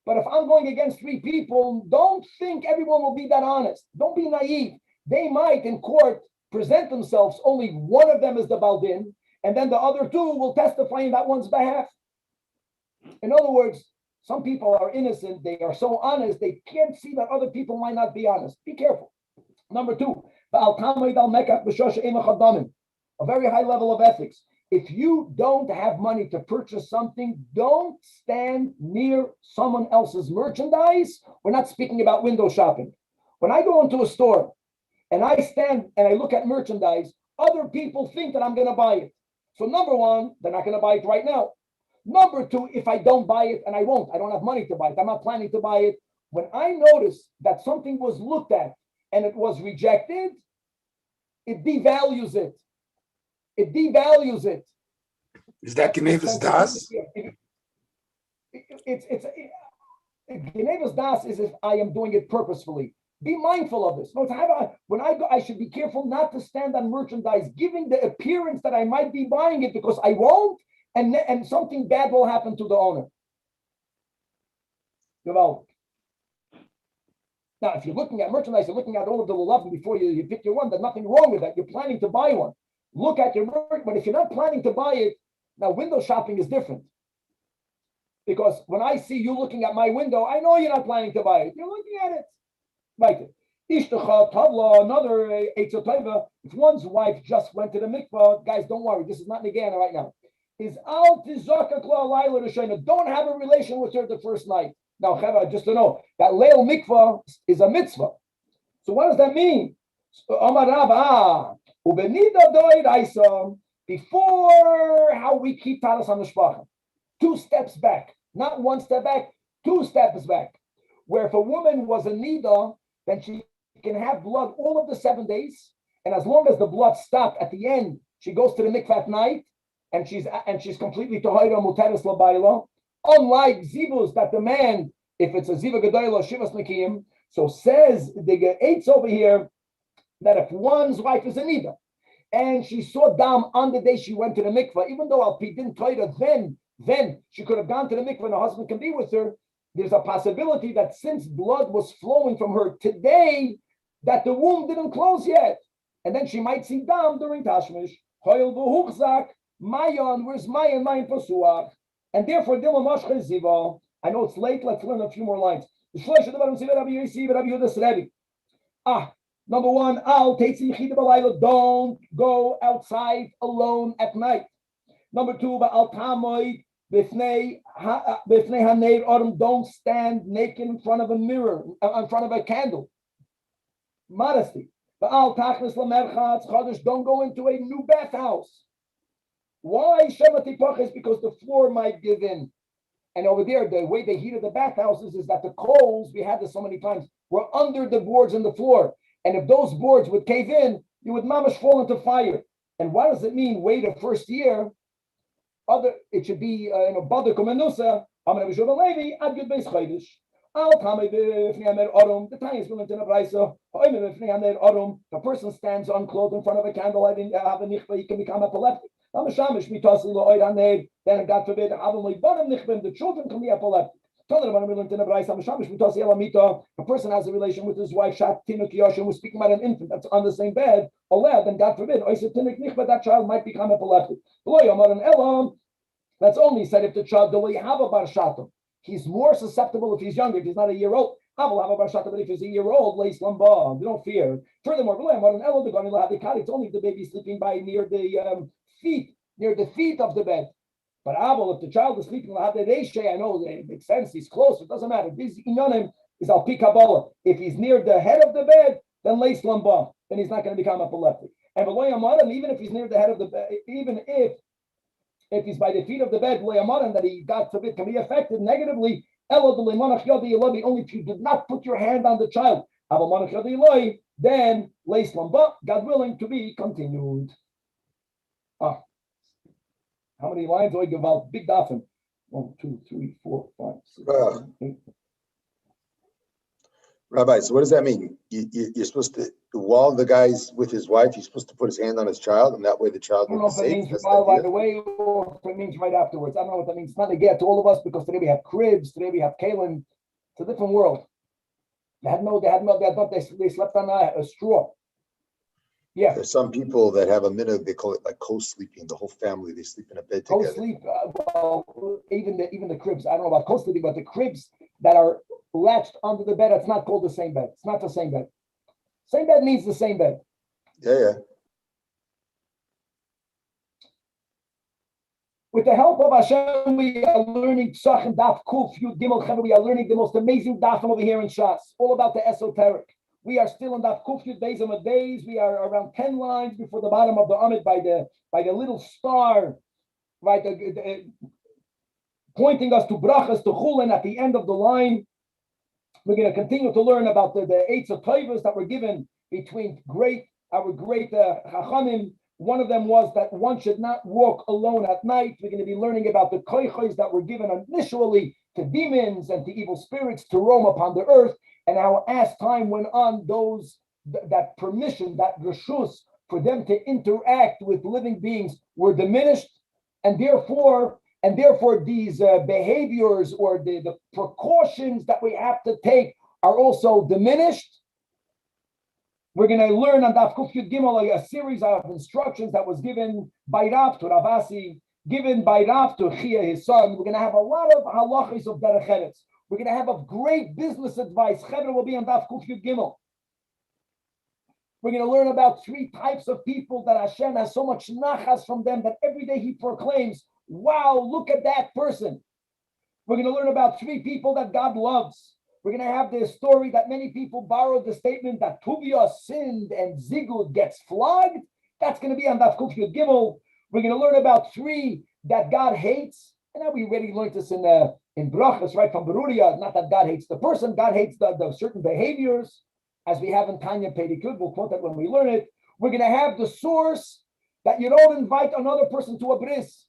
Speaker 1: But if I'm going against three people, don't think everyone will be that honest. Don't be naive. They might in court present themselves, only one of them is the Baldin, and then the other two will testify in that one's behalf. In other words, some people are innocent, they are so honest, they can't see that other people might not be honest. Be careful. Number two, a very high level of ethics. If you don't have money to purchase something, don't stand near someone else's merchandise. We're not speaking about window shopping. When I go into a store, and I stand and I look at merchandise, other people think that I'm going to buy it. So number one, they're not going to buy it right now. Number two, if I don't buy it, and I don't have money to buy it, I'm not planning to buy it. When I notice that something was looked at and it was rejected, it devalues it. It devalues it.
Speaker 5: Is that Genevas Das?
Speaker 1: It's Genevas Das is if I am doing it purposefully. Be mindful of this. When I go, I should be careful not to stand on merchandise, giving the appearance that I might be buying it, because I won't, and something bad will happen to the owner. Now, if you're looking at merchandise, you're looking at all of the lulavim before you pick your one, there's nothing wrong with that. You're planning to buy one. Look at your merch, but if you're not planning to buy it, now window shopping is different. Because when I see you looking at my window, I know you're not planning to buy it. You're looking at it. Right. Ishtacha Tavla, another Eitzah Tova. If one's wife just went to the mikvah, guys, don't worry. This is not Nagana right now. is al tizakak la'alayla rishona. Don't have a relation with her the first night. Now, Chava, just to know that leil mikvah is a mitzvah. So what does that mean? Amar Rav, ubenida doid aisa. Before how we keep talis on the shpachim, 2 steps back, not 1 step back, 2 steps back. Where if a woman was a nida, then she can have blood all of the 7 days, and as long as the blood stopped at the end, she goes to the mikvah at night, and she's completely tohira muteris labayla. Unlike zivus that demand if it's a ziva gedoyla shivas nikiyim. So says the Ge'etz over here that if one's wife is a nida and she saw dam on the day she went to the mikvah, even though Alpi didn't tohira then she could have gone to the mikvah and her husband can be with her. There's a possibility that since blood was flowing from her today, that the womb didn't close yet. And then she might see dam during Tashmish. Hoyel v'huchzak, mayan, where's mayan pasuach? And therefore, Dilma Mashcha Ziva. I know it's late, let's learn a few more lines. Number 1, don't go outside alone at night. Number 2, don't stand naked in front of a mirror, in front of a candle. Modesty. Don't go into a new bathhouse. Why Shematipach is because the floor might give in. And over there, the way they heated the bathhouses is that the coals, we had this so many times, were under the boards in the floor. And if those boards would cave in, you would mamash fall into fire. And what does it mean? Wait a first year. It should be Badr Kumenusa, Amar Bishul Levi, Ad Yud Beis Chodesh. The time is going to Nebraisa. The person stands unclothed in front of a candle. I didn't have a nichba, he can become epileptic. Then God forbid, the children can be epileptic. A person has a relation with his wife, we're speaking about an infant that's on the same bed, then God forbid, that child might become epileptic. That's only said if the child, he's more susceptible if he's younger, if he's not a year old. But if he's a year old, don't fear. Furthermore, it's only if the baby sleeping by near the feet of the bed. But if the child is sleeping, I know it makes sense, he's close, it doesn't matter. This inonim is al pi kabbalah. If he's near the head of the bed, then leis lamba, then he's not going to become epileptic. And even if he's near the head of the bed, even if he's by the feet of the bed, that he, God forbid, can be affected negatively, only if you did not put your hand on the child. Then leis lamba, God willing, to be continued. How many lines do I give out? Big dafen. 1, 2, 3, 4, 5, 6, 7, 8.
Speaker 4: Rabbi, so what does that mean? You're supposed to, while the guy's with his wife, you're supposed to put his hand on his child, and that way the child will be safe?
Speaker 1: I don't know if it means right away or if it means right afterwards. I don't know what that means. It's not a get to all of us because today we have cribs, today we have Kalim. It's a different world. They slept on a straw. Yeah.
Speaker 4: There's some people that have a minute, they call it like co-sleeping. The whole family, they sleep in a bed together.
Speaker 1: Co-sleep, even the cribs. I don't know about co-sleeping, but the cribs that are latched onto the bed, it's not called the same bed. It's not the same bed. Same bed means the same bed.
Speaker 4: Yeah.
Speaker 1: With the help of Hashem, we are learning Pesachim Daf Kuf Yud Gimel. We are learning the most amazing dafim over here in Shas, all about the esoteric. We are still in Daf Kuf Yud Beis Amud Beis. We are around 10 lines before the bottom of the Amud by the little star, right? Pointing us to brachas to chulin at the end of the line. We're going to continue to learn about the eight tovos that were given between our great Chachamim. One of them was that one should not walk alone at night. We're going to be learning about the koichos that were given initially to demons and to evil spirits to roam upon the earth. And how as time went on, that permission, that reshus for them to interact with living beings were diminished, and therefore these behaviors or the precautions that we have to take are also diminished. We're going to learn on Daf Kuf Yud Gimel a series of instructions that was given by Rav to Ravasi, given by Rav to Chia, his son. We're going to have a lot of halachos of derech eretz. We're going to have a great business advice. Chedra will be on Daf Kuf Yud Gimel. We're going to learn about 3 types of people that Hashem has so much nachas from them that every day he proclaims, wow, look at that person. We're going to learn about 3 people that God loves. We're going to have this story that many people borrowed the statement that Tuvia sinned and Zigud gets flogged. That's going to be on Daf Kuf Yud Gimel. We're going to learn about 3 that God hates. And now we already learned this in Brachas, right, from Beruria. Not that God hates the person, God hates the certain behaviors, as we have in Tanya Pedikud. We'll quote that when we learn it. We're going to have the source that you don't invite another person to a bris.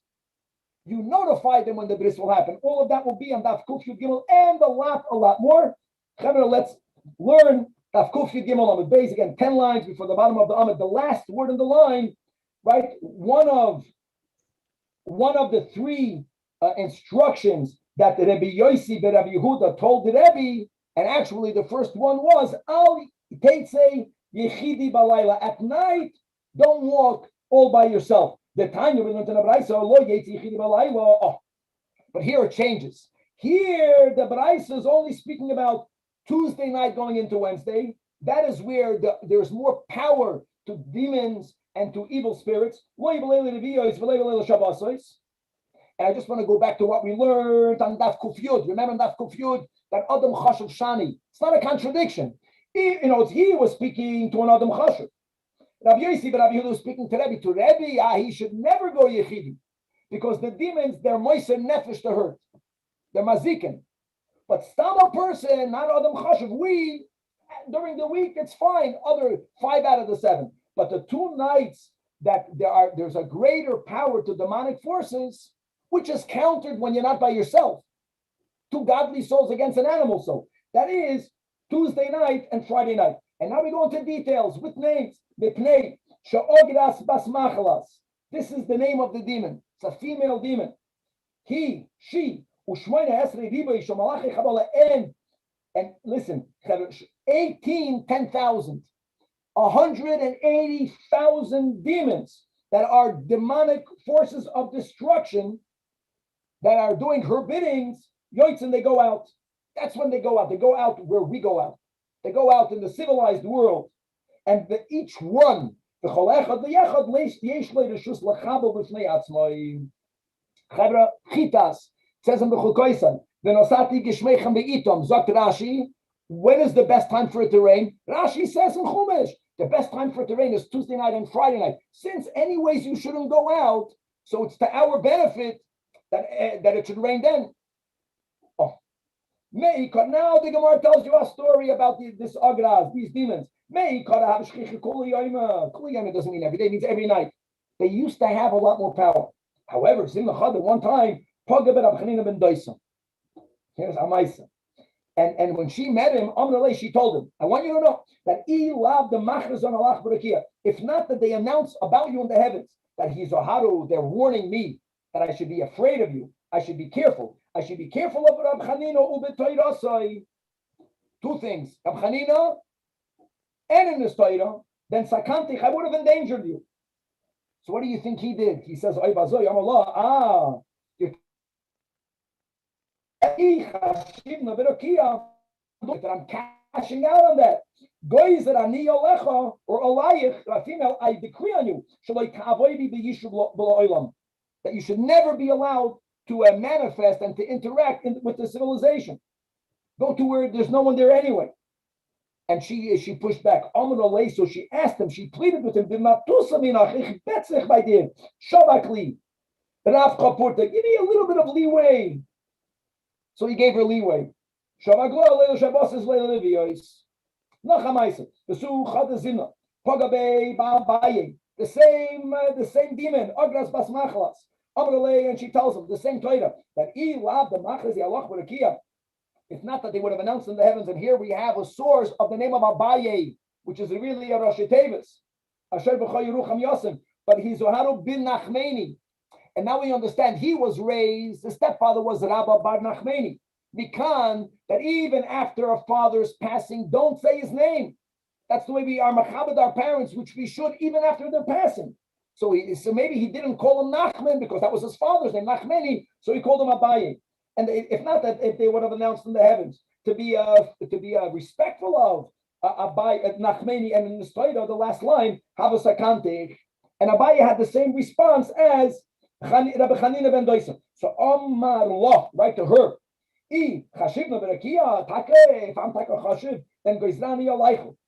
Speaker 1: You notify them when the bris will happen. All of that will be on Daf Kuf Yud Gimel and a lot more. Let's learn Daf Kuf Yud Gimel on the base again, 10 lines before the bottom of the Amud. The last word in the line, right? One of the 3 instructions that the Rabbi Yossi ben Rabbi Yehuda told the Rebbe, and actually the first one was Al Teitzei Yechidi Balayla. At night, don't walk all by yourself. The Tanya we learned in the Braisa, Lo Yetzi Yechidi Balayla. Oh, but here it changes. Here the Braisa is only speaking about Tuesday night going into Wednesday. That is where there's more power to demons and to evil spirits. And I just want to go back to what we learned on Daf Kuf Yud. Remember on Daf Kuf Yud that Adam Chashav Shani. It's not a contradiction. He was speaking to an Adam Chashav. Rabbi Yossi ben Rabbi Yehuda was speaking to Rebbe. To Rebbe, he should never go Yechidi because the demons, they're moiser nefesh to hurt. They're mazikin. But stam a person, not Adam Chashav. We, during the week, it's fine. Other 5 out of the 7. But the 2 nights that there's a greater power to demonic forces, which is countered when you're not by yourself. 2 godly souls against an animal soul. That is Tuesday night and Friday night. And now we go into details with names. Mipnei she'ogras bas machalas. This is the name of the demon. It's a female demon. He, she, u'shmoyne esrei riboy she'malachi chabala, and listen, 10,000. 180,000 demons that are demonic forces of destruction that are doing her biddings, yoitzin, they go out. That's when they go out. They go out where we go out. They go out in the civilized world. And each one, the cholechad, the yechad, yesh le reshus lechabel b'shnei atzmoim. Chavra chitas, says in the Chukoisan, v'nosati geshmeichem be'itom, zok Rashi, when is the best time for it to rain? Rashi says in Chumash, the best time for it to rain is Tuesday night and Friday night. Since anyways you shouldn't go out, so it's to our benefit that it should rain then. Oh, now the Gemara tells you a story about this agras, these demons. Kuliyama doesn't mean every day; it means every night. They used to have a lot more power. However, Zimachad at one time, here's Amaisa. And when she met him, she told him, I want you to know that if not that they announce about you in the heavens, that he's Oharu, they're warning me that I should be afraid of you. I should be careful. I should be careful of Rab Chanina ubetoirasai. 2 things. Rab Chanina and in this Torah, then Sakantich, I would have endangered you. So what do you think he did? He says, Oy bazoy, Allah, that I'm cashing out on that. Goys that ani olecha or olayich, female, I decree on you, that you should never be allowed to manifest and to interact with the civilization. Go to where there's no one there anyway. And she pushed back. So she asked him, she pleaded with him, give me a little bit of leeway. So he gave her leeway. The same demon, Agras Bas Machlas. And she tells him the same Torah that it's not that they would have announced in the heavens, and here we have a source of the name of Abaye, which is really a Rosh Tevis, Asher B'Choy Yerucham Yosem, but he's Zoharu bin Nachmeni. And now we understand he was raised, the stepfather was Rabba Bar Nachmeni. Mikan, that even after a father's passing, don't say his name. That's the way we are Machabed our parents, which we should even after their passing. So maybe he didn't call him Nachman because that was his father's name, Nachmeni, so he called him Abaye. And if not that, if they would have announced in the heavens to be respectful of Abaye, Nachmeni, and in the Torah, the last line, Havasakante, and Abaye had the same response as Rabbi Chanina ben Doisa. So Omar Lo, right to her. If I'm then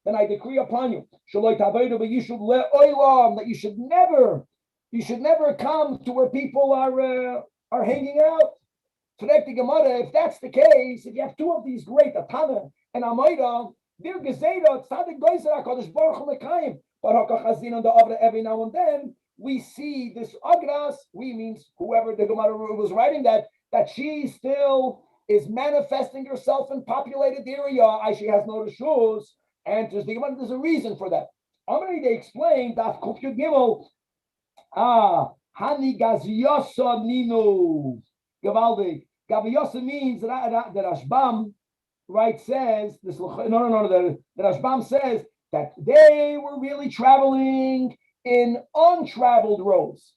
Speaker 1: then I decree upon you that you should never come to where people are hanging out. If that's the case, if you have two of these great, a Tanach and a Maida, they're Gezeda, Tzadik Goyzer HaKadosh Baruch Hu Mekayim. But every now and then we see this Agras, we means whoever the Gemara was writing that she still is manifesting herself in populated area. She has no shoes, and there's a reason for that. They explain that Kufyud Gimel, Hani Gaziosa Nino Gavaldi. Gaviosa means that Rashbam, right, says this. The Rashbam says that they were really traveling in untraveled roads.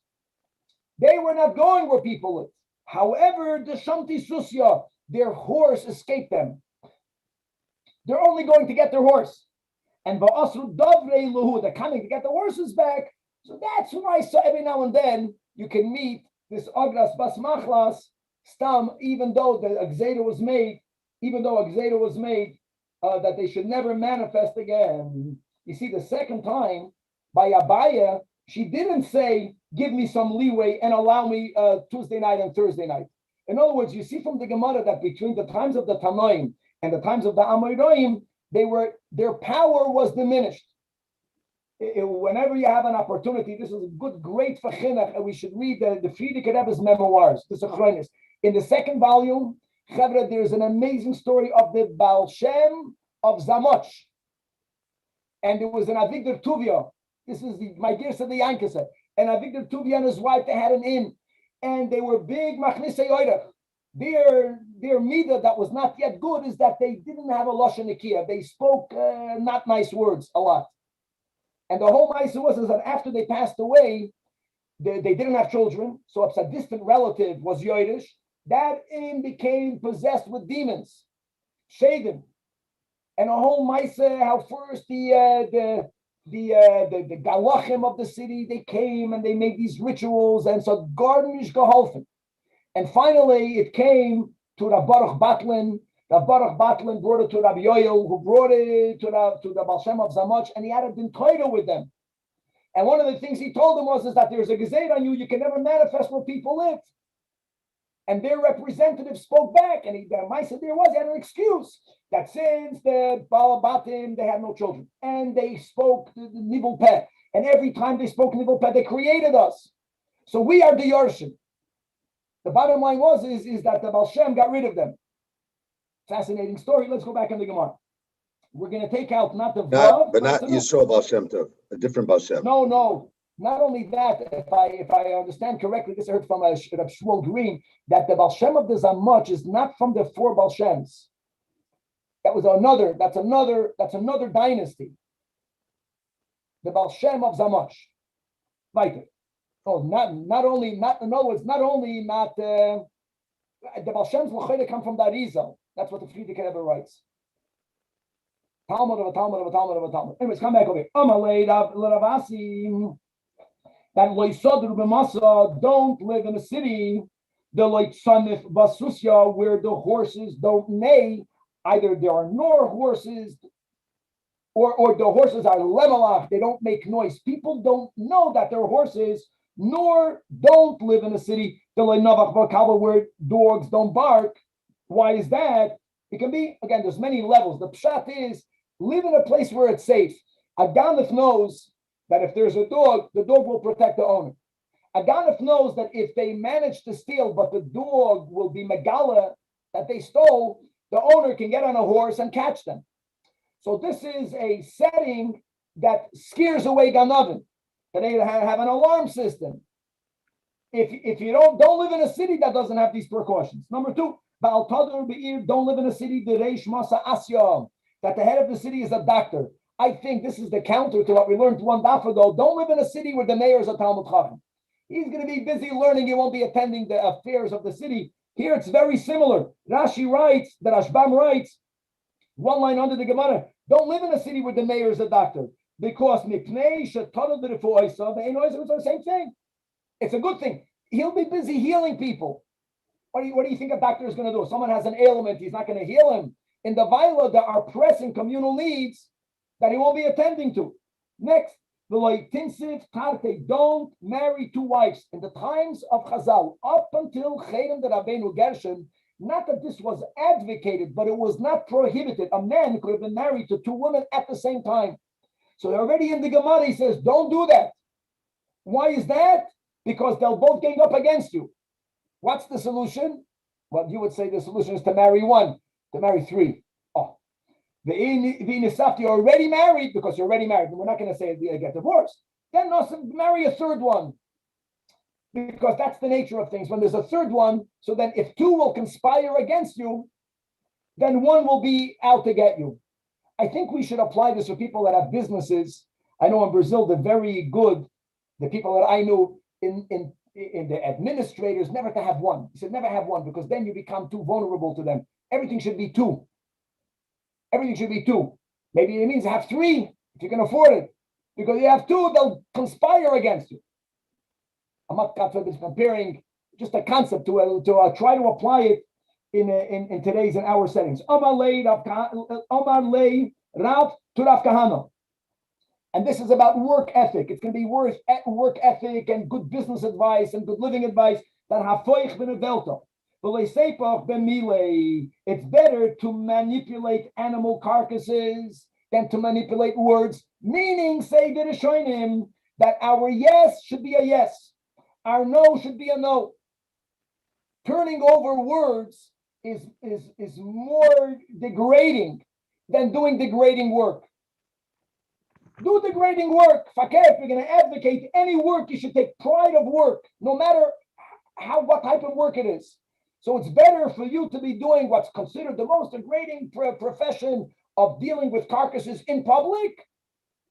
Speaker 1: They were not going where people live. However, the Shamti Susya, their horse escaped them. They're only going to get their horse. And Ba'asru Davrei Luhu, they're coming to get the horses back. So that's why every now and then you can meet this Agras Bas Machlas Stam, even though the Agzeda was made, that they should never manifest again. You see, the second time by Abaya, she didn't say, give me some leeway and allow me Tuesday night and Thursday night. In other words, you see from the Gemara that between the times of the Tanoim and the times of the Amoraim, their power was diminished. Whenever you have an opportunity, this is a great for chinuch, and we should read the Frierdiker Rebbe's memoirs. This is in the second volume. There's an amazing story of the Baal Shem of Zamoch, and there was an Avigdor Tuvia. This is my dear said the Yankese, and Avigdor Tuvia and his wife, they had an inn, and they were big Machnise Oirach. Their midah that was not yet good is that they didn't have a lashon nikia. They spoke not nice words a lot. And the whole ma'aseh was that after they passed away, they didn't have children. So if a distant relative was Yoidish, that inn became possessed with demons, shaden. And the whole ma'aseh, how first the galachim of the city, they came and they made these rituals, and so gardenish geholfen. And finally, it came to Rav Baruch Batlin. Rav Baruch Batlin brought it to Rabbi Yoel, who brought it to the Baal Shem of Zamoch, and he had a din Torah with them. And one of the things he told them was that there's a gezed on you. You can never manifest where people live. And their representative spoke back, and he had an excuse that since the Baal Batim, they had no children, and they spoke the Nibul Peh, and every time they spoke Nibul Peh, they created us. So we are the Yorshim. The bottom line is that the Baal Shem got rid of them. Fascinating story. Let's go back in the Gemara. We're going to take out not the Vav,
Speaker 4: but not Yisrael Baal Shem Tov, a different Baal Shem.
Speaker 1: No. Not only that, if I understand correctly, this I heard from Shmuel Green, that the Baal Shem of the Zamoch is not from the four Baal Shems. That's another dynasty. The Baal Shem of Zamoch. Weiter. Oh, the Baal Shem's l'chayda come from the Arizal. That's what the Frierdiker Rebbe writes. Talmud. Anyways, come back over here. That loisodru b'masa, don't live in a city. The loitzanif basusya, where the horses don't neigh. Either there are no horses, or the horses are lemelach. They don't make noise. People don't know that they're horses. Nor don't live in a city where dogs don't bark. Why is that? It can be, again, there's many levels. The pshat is, live in a place where it's safe. A ganef knows that if there's a dog, the dog will protect the owner. A ganef knows that if they manage to steal, but the dog will be megala that they stole, the owner can get on a horse and catch them. So this is a setting that scares away ganavim. They have an alarm system. If you don't live in a city that doesn't have these precautions. Number two, don't live in a city that the head of the city is a doctor. I think this is the counter to what we learned one daf ago. Don't live in a city where the mayor is a Talmud Chacham. He's going to be busy learning. He won't be attending the affairs of the city. Here it's very similar. Rashi writes, the Rashbam writes, one line under the Gemara, don't live in a city where the mayor is a doctor. Because it's the same thing. It's a good thing. he'll be busy healing people. What do you think a doctor is going to do? If someone has an ailment, he's not going to heal him. In the Vaila, there are pressing communal needs that he won't be attending to. Next, don't marry two wives. In the times of Chazal, up until Cherem de Rabbeinu Gershon, not that this was advocated, but it was not prohibited. A man could have been married to two women at the same time. So already in the Gemara, he says, don't do that. Why is that? Because they'll both gang up against you. What's the solution? Well, you would say the solution is to marry one, to marry three. Oh, the you're already married because you're already married. We're not going to say get divorced. Then marry a third one, because that's the nature of things. When there's a third one, so then if two will conspire against you, then one will be out to get you. I think we should apply this for people that have businesses. I know in Brazil, they're very good. The people that I knew in the administrators, never to have one. He said, never have one, because then you become too vulnerable to them. Everything should be two. Everything should be two. Maybe it means have three if you can afford it. Because you have two, they'll conspire against you. I'm not comparing just a concept to try to apply it in today's and our settings. Omar lei Rav to Rav Kahana. And this is about work ethic. It's going to be work ethic and good business advice and good living advice. It's better to manipulate animal carcasses than to manipulate words. Meaning, say the Rishonim, that our yes should be a yes, our no should be a no. Turning over words is more degrading than doing degrading work. Do degrading work. If you're going to advocate any work, you should take pride of work, no matter what type of work it is. So it's better for you to be doing what's considered the most degrading profession of dealing with carcasses in public.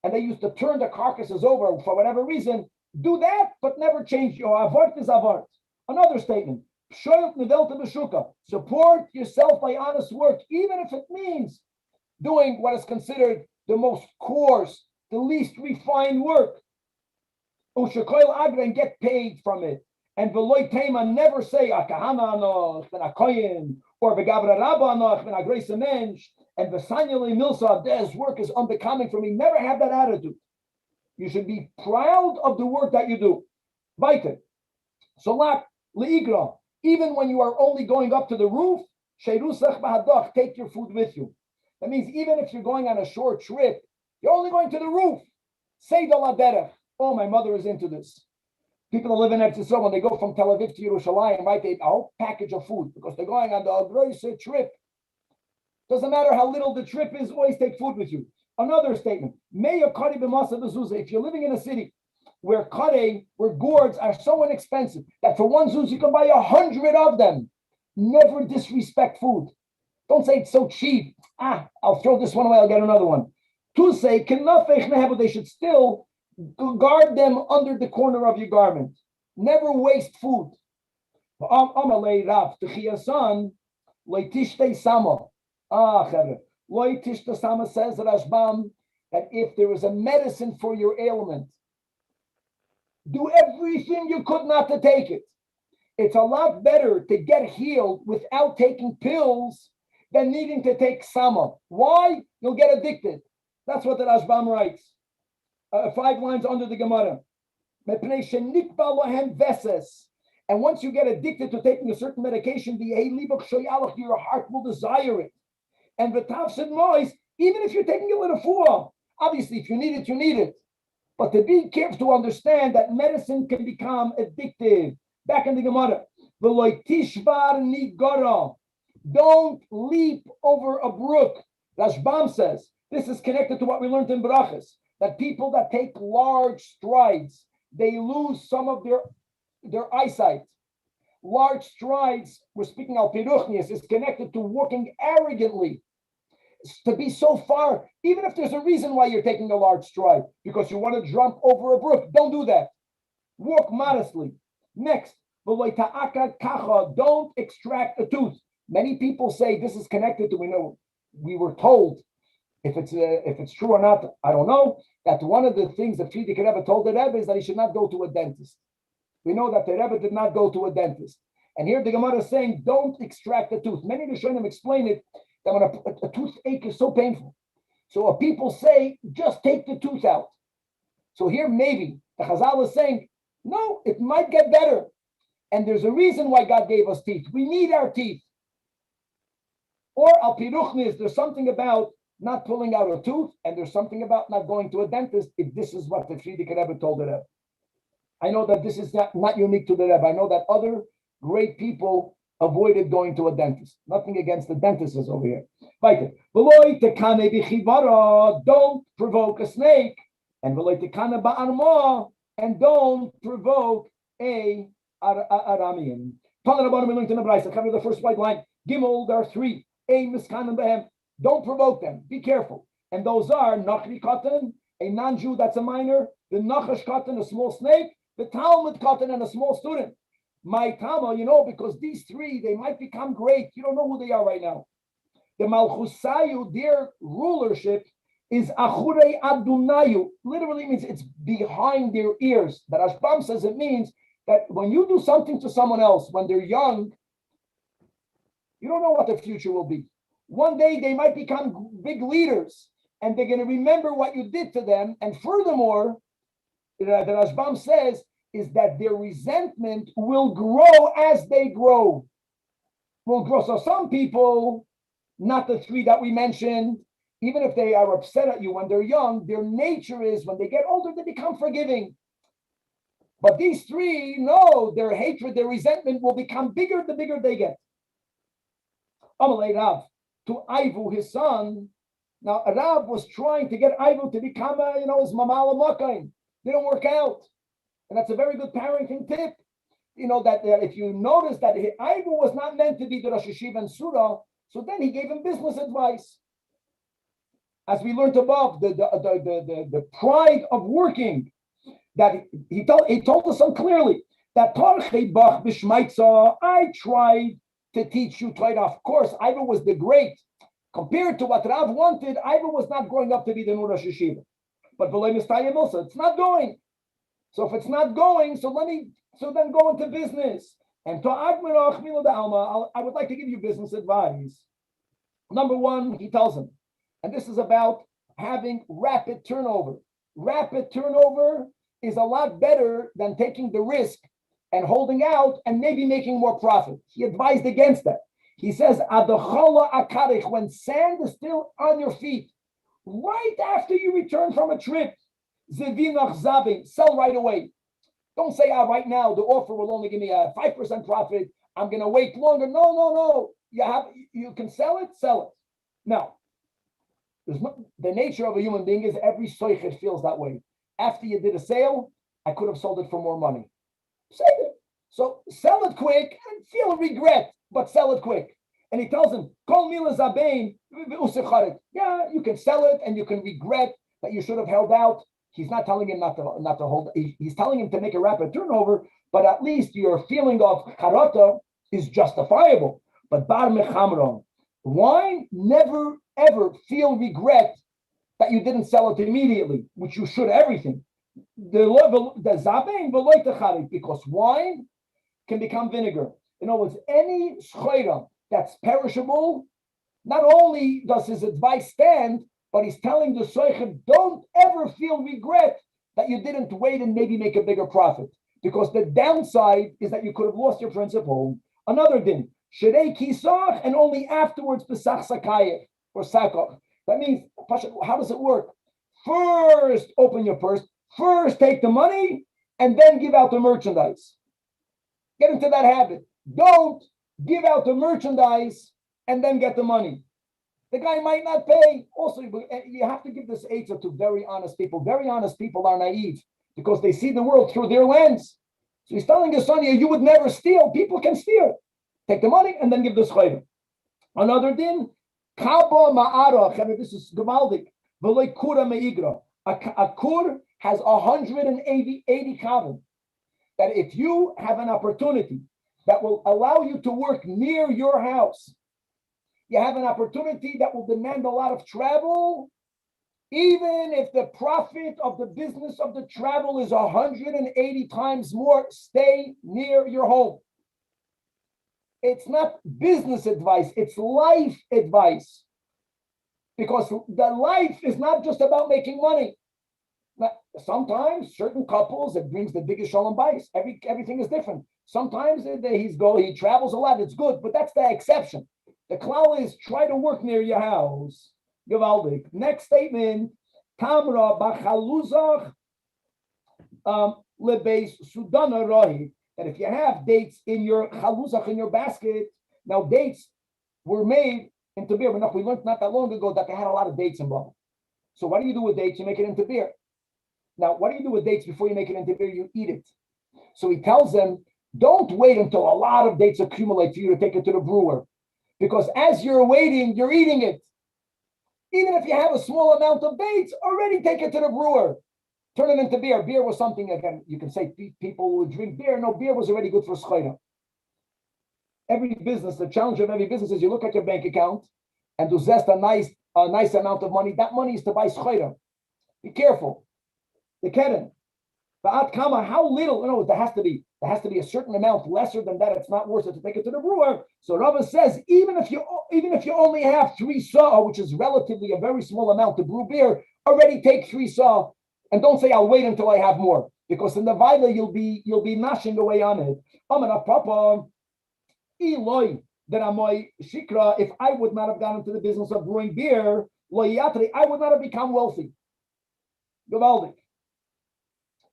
Speaker 1: And they used to turn the carcasses over for whatever reason. Do that, but never change your avart is avart. Another statement. Support yourself by honest work, even if it means doing what is considered the most coarse, the least refined work. And get paid from it. And Veloy Tema, never say Akahana anoch, ben Akoyin, or Begavra Rabba anoch, ben Agresa Mensch, and Vesanyali Milsa, this work is unbecoming for me. Never have that attitude. You should be proud of the work that you do. Weiter. Solak Leigra, even when you are only going up to the roof, Sheirusach Bahadach, take your food with you. That means even if you're going on a short trip, you're only going to the roof. Say the Laderech. Oh, my mother is into this. People that live in Eretz Yisrael, when they go from Tel Aviv to Yerushalayim, right, they eat a whole package of food because they're going on the grocery trip. Doesn't matter how little the trip is, always take food with you. Another statement. If you're living in a city where gourds are so inexpensive that for one zuz you can buy 100 of them, never disrespect food. Don't say it's so cheap. I'll throw this one away, I'll get another one. To say, they should still guard them under the corner of your garment. Never waste food. Says Rashbam that if there is a medicine for your ailment, do everything you could not to take it. It's a lot better to get healed without taking pills than needing to take sama. Why? You'll get addicted. That's what the Rashbam writes. 5 lines under the Gemara. And once you get addicted to taking a certain medication, your heart will desire it. And even if you're taking it with a fuah, obviously if you need it, you need it. But to be careful to understand that medicine can become addictive. Back in the Gemara. Don't leap over a brook. Rashbam says, this is connected to what we learned in Brachas, that people that take large strides, they lose some of their eyesight. Large strides, we're speaking al piruchnius, is connected to walking arrogantly. To be so far, even if there's a reason why you're taking a large stride, because you want to jump over a brook, don't do that. Walk modestly. Next, don't extract a tooth. Many people say this is connected to, we were told, if it's true or not, I don't know, that one of the things that Frierdiker Rebbe told the Rebbe is that he should not go to a dentist. We know that the Rebbe did not go to a dentist. And here the Gemara is saying, don't extract the tooth. Many Rishonim explain it that when a toothache is so painful. So people say, just take the tooth out. So here maybe the Chazal is saying, no, it might get better. And there's a reason why God gave us teeth. We need our teeth. Or al piruchnis, there's something about not pulling out a tooth, and there's something about not going to a dentist if this is what the Frierdiker Rebbe told the Rebbe. I know that this is not unique to the Rebbe. I know that other great people avoided going to a dentist. Nothing against the dentists over here. Don't provoke a snake. And don't provoke a Aramean. The first white line. Gimel, there are three. Don't provoke them. Be careful. And those are Nachri Katan, a non-Jew that's a minor, the Nachash Katan, a small snake, the Talmud Katan, and a small student. My Tama, because these three, they might become great. You don't know who they are right now. The Malchusayu, their rulership, is Achure Adunayu. Literally means it's behind their ears. But Ashbam says it means that when you do something to someone else, when they're young, you don't know what the future will be. One day they might become big leaders, and they're going to remember what you did to them. And furthermore, the Rashbam says, is that their resentment will grow as they grow. Will grow. So some people, not the three that we mentioned, even if they are upset at you when they're young, their nature is when they get older, they become forgiving. But these three, no, their hatred, their resentment will become bigger the bigger they get. Amalei Rav, to Ivu, his son. Now, Rav was trying to get Ivu to become his Mamal Makaim. Didn't work out. And that's a very good parenting tip. That if you notice that Ivu was not meant to be the Rosh Hashiva and Surah, so then he gave him business advice. As we learned above, the pride of working, that he told the son clearly that I tried to teach you Torah. Of course, Ivu was the great. Compared to what Rav wanted, Ivu was not growing up to be the new Rosh Hashiva. But it's not going. So if it's not going, so then go into business. And to I would like to give you business advice. Number one, he tells him, and this is about having rapid turnover. Rapid turnover is a lot better than taking the risk and holding out and maybe making more profit. He advised against that. He says, when sand is still on your feet, right after you return from a trip, sell right away. Don't say, right now the offer will only give me a 5% profit. I'm going to wait longer. No. You can sell it. Now, the nature of a human being is every soichet feels that way. After you did a sale, I could have sold it for more money. Save it. So sell it quick and feel regret, but sell it quick. And he tells him, Kol mila zabein, yeah, you can sell it and you can regret that you should have held out. He's not telling him not to hold. He's telling him to make a rapid turnover, but at least your feeling of charata is justifiable. But bar mechamron, wine, never ever feel regret that you didn't sell it immediately, which you should everything. The zabein v'loy techarit, because wine can become vinegar. In other words, any shchayra that's perishable, not only does his advice stand, but he's telling the soichet, don't ever feel regret that you didn't wait and maybe make a bigger profit. Because the downside is that you could have lost your principal. Another din, sherei kisach, and only afterwards pesach sakayef or sakach. That means, how does it work? First, open your purse. First, take the money, and then give out the merchandise. Get into that habit. Don't give out the merchandise and then get the money. The guy might not pay. Also, you have to give this answer to very honest people. Very honest people are naive because they see the world through their lens. So he's telling his son, you would never steal. People can steal. Take the money and then give the schayim. Another din, kaba ma'ara. This is gemaldik. V'loy kura me'igra. A kur has 180 kavim. That if you have an opportunity that will allow you to work near your house, you have an opportunity that will demand a lot of travel, Even if the profit of the business of the travel is 180 times more, stay near your home. It's not business advice, it's life advice. Because the life is not just about making money. Now, sometimes certain couples, it brings the biggest shalom bayis. Everything is different. Sometimes he travels a lot, it's good, but that's the exception. The klal is try to work near your house. Givaldik. Next statement, Tamra b'chaluzach lebeis sudana rohi. That if you have dates in your chaluzach, in your basket, now dates were made into beer. We learned not that long ago that they had a lot of dates involved. So what do you do with dates? You make it into beer. Now, what do you do with dates before you make it into beer? You eat it. So he tells them, don't wait until a lot of dates accumulate for you to take it to the brewer. Because as you're waiting, you're eating it. Even if you have a small amount of dates, already take it to the brewer. Turn it into beer. Beer was something, again, you can say people would drink beer. No, beer was already good for schayda. Every business, the challenge of every business is you look at your bank account and do zest a nice amount of money. That money is to buy schayda. Be careful. The keren. Ba'at kama, how little? No, there has to be a certain amount. Lesser than that, it's not worth it to take it to the brewer. So Rava says, even if you only have 3 saw, which is relatively a very small amount to brew beer, already take 3 saw, and don't say I'll wait until I have more, because in the vaila you'll be gnashing away on it. Amana papa, Eloi, that amoy shikra. If I would not have gone into the business of brewing beer, loyatri, I would not have become wealthy. Gavaldik.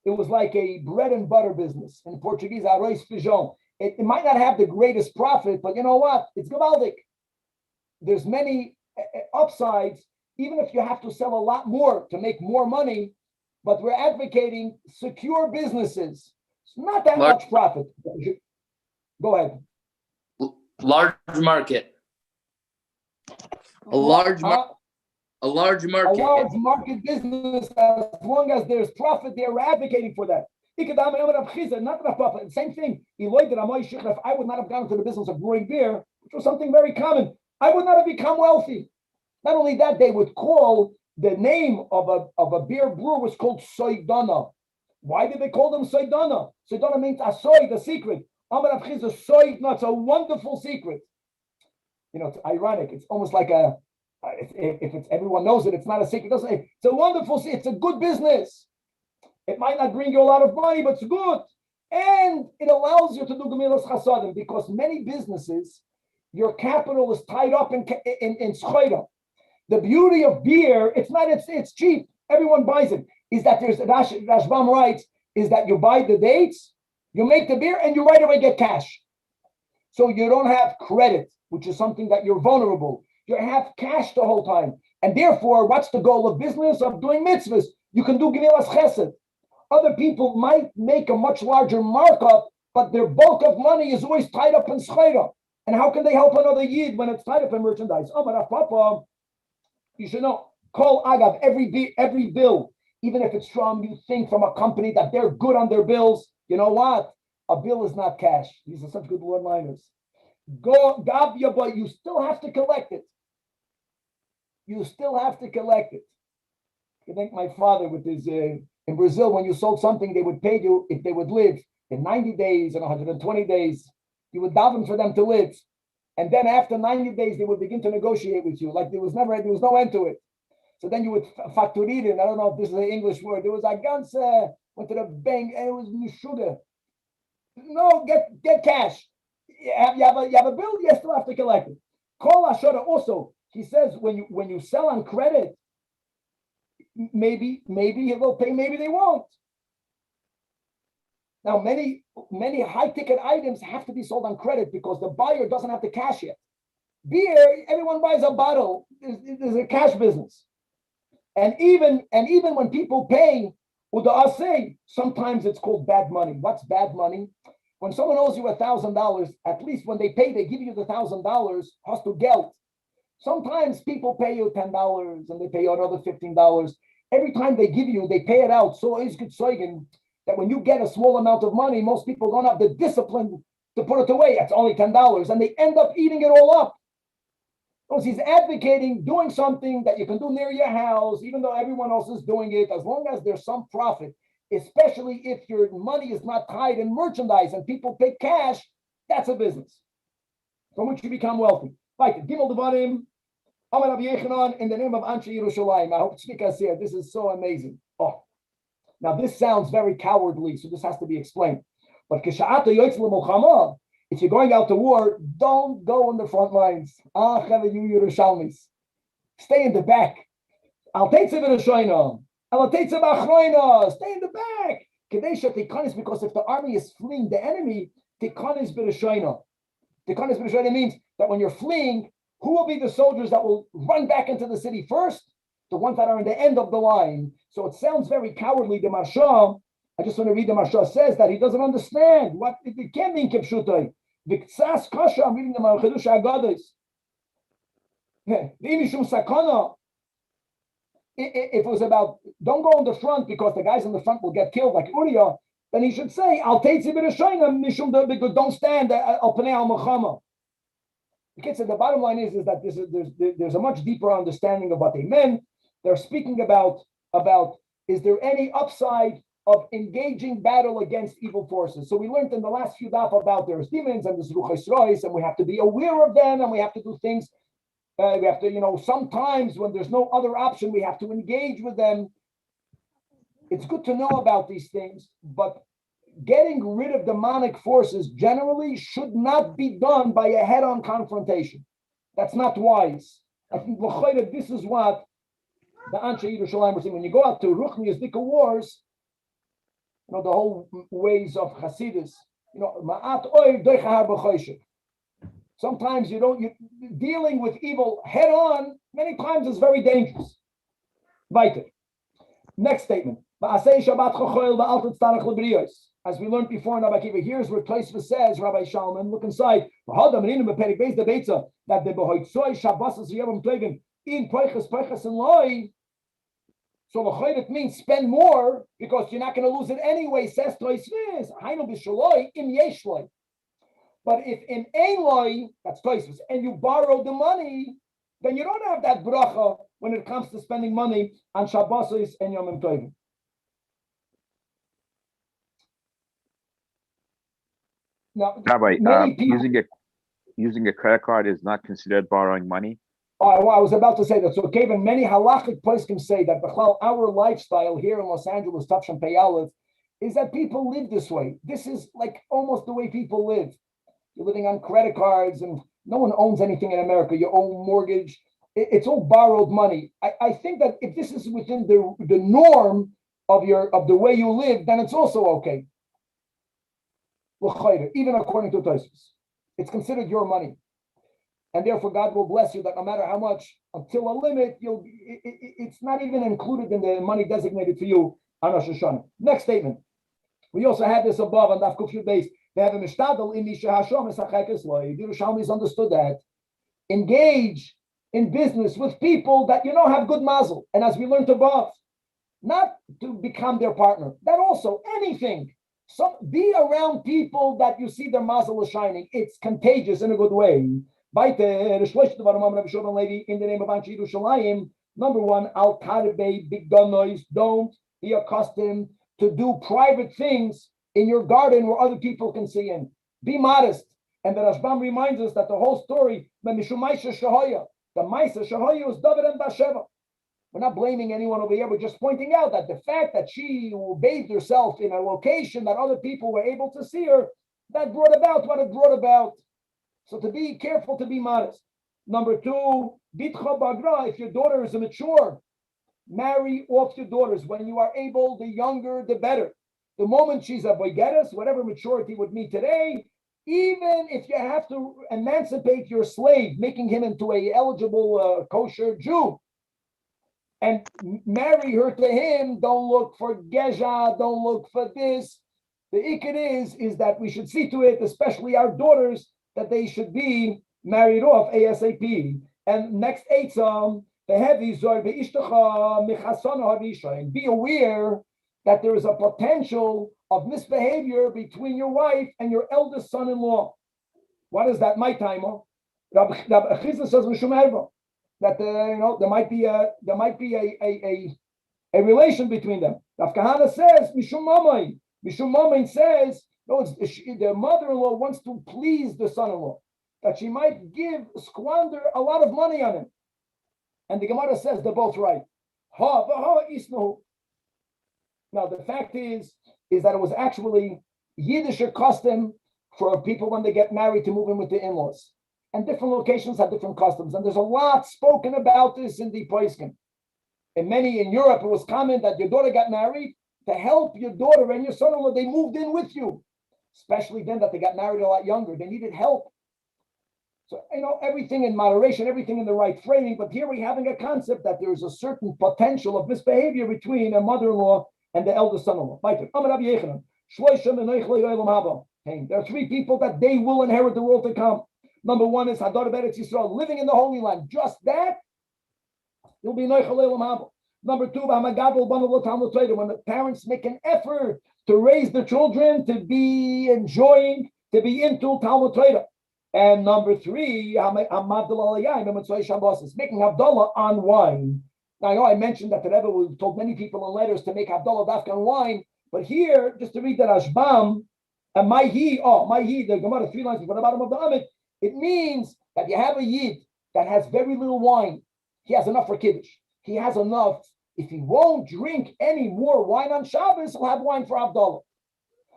Speaker 1: It was like a bread and butter business. In Portuguese, arroz feijão. It might not have the greatest profit, but you know what? It's gavaldik. There's many upsides, even if you have to sell a lot more to make more money, but we're advocating secure businesses. It's not that much profit. Go ahead.
Speaker 3: Large market. A large market. A large market
Speaker 1: business, as long as there's profit, they're advocating for that. Not enough profit. Same thing. If I would not have gone into the business of brewing beer, which was something very common, I would not have become wealthy. Not only that, they would call the name of a beer brewer was called Soidana. Why did they call them Soidana? Soidana means asoy, the secret. It's a wonderful secret. You know, it's ironic. It's almost like if it's everyone knows it, it's not a secret. It's a wonderful, it's a good business. It might not bring you a lot of money, but it's good. And it allows you to do gemilas chasadim, because many businesses, your capital is tied up in schayda. The beauty of beer, it's cheap. Everyone buys it. Is that there's Rashbam writes, is that you buy the dates, you make the beer, and you right away get cash. So you don't have credit, which is something that you're vulnerable. You have cash the whole time. And therefore, what's the goal of business? Of doing mitzvahs. You can do gemilas chesed. Other people might make a much larger markup, but their bulk of money is always tied up in schayda. And how can they help another yid when it's tied up in merchandise? You should know. Call agav, every bill, even if it's you think from a company that they're good on their bills. You know what? A bill is not cash. These are such good one-liners. Go gavya, but you still have to collect it. You still have to collect it. I think my father with his in Brazil, when you sold something, they would pay you if they would live in 90 days and 120 days. You would daven for them to live. And then after 90 days, they would begin to negotiate with you. Like there was no end to it. So then you would facturir. I don't know if this is an English word. There was a guns went to the bank and it was sugar. No, get cash. You have a bill, you still have to collect it. Call Ashara also. He says when you sell on credit, maybe they'll pay, maybe they won't. Now, many high-ticket items have to be sold on credit because the buyer doesn't have the cash yet. Beer, everyone buys a bottle. There's a cash business. And even when people pay, sometimes it's called bad money. What's bad money? When someone owes you $1,000, at least when they pay, they give you the $1,000, has to geld. Sometimes people pay you $10 and they pay you another $15. Every time they give you, they pay it out. So it's good that when you get a small amount of money, most people don't have the discipline to put it away. It's only $10, and they end up eating it all up. Because he's advocating doing something that you can do near your house, even though everyone else is doing it, as long as there's some profit, especially if your money is not tied in merchandise and people pay cash, that's a business from which you become wealthy. Right, Gimel Devarim, Amar Rabbi Yechanan, in the name of Anshe Yerushalayim. I hope speakers here. This is so amazing. Oh, now this sounds very cowardly, so this has to be explained. But Kisha'ata Yoitz L'Mulchama, if you're going out to war, don't go on the front lines. You Yerushalmis. Stay in the back. Al Teitze V'Rashoina. Al Teitze B'Achroina. Stay in the back. Kadesha Tikanis, because if the army is fleeing the enemy, Tikanis V'Rashoina. Tikanis V'Rashoina means that when you're fleeing, who will be the soldiers that will run back into the city first? The ones that are in the end of the line. So it sounds very cowardly. The Marsha, I just want to read the Marsha says that he doesn't understand what it can mean. Kipshutai. Viktsas kasha. I'm reading the Marchedush Agadas. The Imishum Sakana. If it was about don't go on the front because the guys in the front will get killed like Uriah, then he should say Al Teitzi B'Rashoina Mishum because don't stand Al Panei Al Muchama. The bottom line is that there's a much deeper understanding of what they meant. They're speaking about is there any upside of engaging battle against evil forces? So we learned in the last few daf about there's demons and there's ruchos rois, and we have to be aware of them, and we have to do things. We have to, sometimes when there's no other option, we have to engage with them. It's good to know about these things, but getting rid of demonic forces generally should not be done by a head-on confrontation. That's not wise. I think this is what the Anshe Yerushalayim were saying. When you go out to Ruchnias Dika wars, the whole ways of Hasidus, sometimes you're dealing with evil head-on, many times is very dangerous. Weiter. Next statement. As we learned before in Rabbi Kiva, here's where Tosfos says, Rabbi Shalman, look inside. That the Behoitzoi Shabbos Yevim Tovim in Poiches and Loi. So it means spend more because you're not going to lose it anyway. Says Tosfos, Hainu B'Shaloi Im Yeshloi. But if in Ein Loi, that's Tosfos, and you borrow the money, then you don't have that bracha when it comes to spending money on Shabbos and Yom Tovim. Now,
Speaker 6: Rabbi, using a credit card is not considered borrowing money.
Speaker 1: I was about to say that. So, Kevin, many halachic poskim say that our lifestyle here in Los Angeles, Tafshan Pei Aleph, is that people live this way. This is like almost the way people live. You're living on credit cards, and no one owns anything in America. You own mortgage. It's all borrowed money. I think that if this is within the norm of the way you live, then it's also okay. Even according to Tosfos, it's considered your money, and therefore God will bless you. That no matter how much, until a limit, it's not even included in the money designated for you on Rosh Hashanah. Next statement. We also had this above on Daf Kuf Yud Beis. They have a mishtadel in Misha Hashom Esachekes Loi. The Yerushalmis understood that. Engage in business with people that have good mazel, and as we learned above, not to become their partner. That also anything. So be around people that you see their mazel is shining. It's contagious in a good way. In the name of Anshe Yerushalayim, number one, al tarbe big gun noise. Don't be accustomed to do private things in your garden where other people can see in. Be modest. And the Rashbam reminds us that the whole story, the Maisa Shahoya was David and Bathsheba. We're not blaming anyone over here. We're just pointing out that the fact that she bathed herself in a location that other people were able to see her, that brought about what it brought about. So to be careful, to be modest. Number two, bitcha bagra, if your daughter is mature, marry off your daughters. When you are able, the younger, the better. The moment she's a boigeres, whatever maturity would mean today, even if you have to emancipate your slave, making him into a eligible kosher Jew, and marry her to him, don't look for Geja, don't look for this. The ikar is that we should see to it, especially our daughters, that they should be married off ASAP. And next eitzam, the heavy zor ve'ishtacha michasana harisha, and be aware that there is a potential of misbehavior between your wife and your eldest son-in-law. What is that? My timer. Rabbi Zajac says mishum erva, that there might be a relation between them. Rav Kahana says mishum mamay. Mishum mamay says no, the mother-in-law wants to please the son-in-law, that she might squander a lot of money on him. And the Gemara says they're both right. Now the fact is that it was actually Yiddish custom for people when they get married to move in with the in-laws. And different locations have different customs. And there's a lot spoken about this in the Poiskin. In Europe, it was common that your daughter got married to help your daughter and your son-in-law. They moved in with you, especially then that they got married a lot younger. They needed help. So, everything in moderation, everything in the right framing. But here we're having a concept that there is a certain potential of misbehavior between a mother-in-law and the elder son-in-law. There are three people that they will inherit the world to come. Number one is Hadar Beretz Yisrael, living in the Holy Land. Just that, you'll be Noichel Eilam Haba. Number two, when the parents make an effort to raise the children to be enjoying, to be into Talmud Torah. And number three, making Havdalah on wine. Now, I know I mentioned that the Rebbe told many people in letters to make Havdalah dafka on wine, but here, just to read the Rashbam, and the Gemara 3 lines before the bottom of the Amit, it means that you have a Yid that has very little wine. He has enough for Kiddush. He has enough. If he won't drink any more wine on Shabbos, he'll have wine for Havdalah.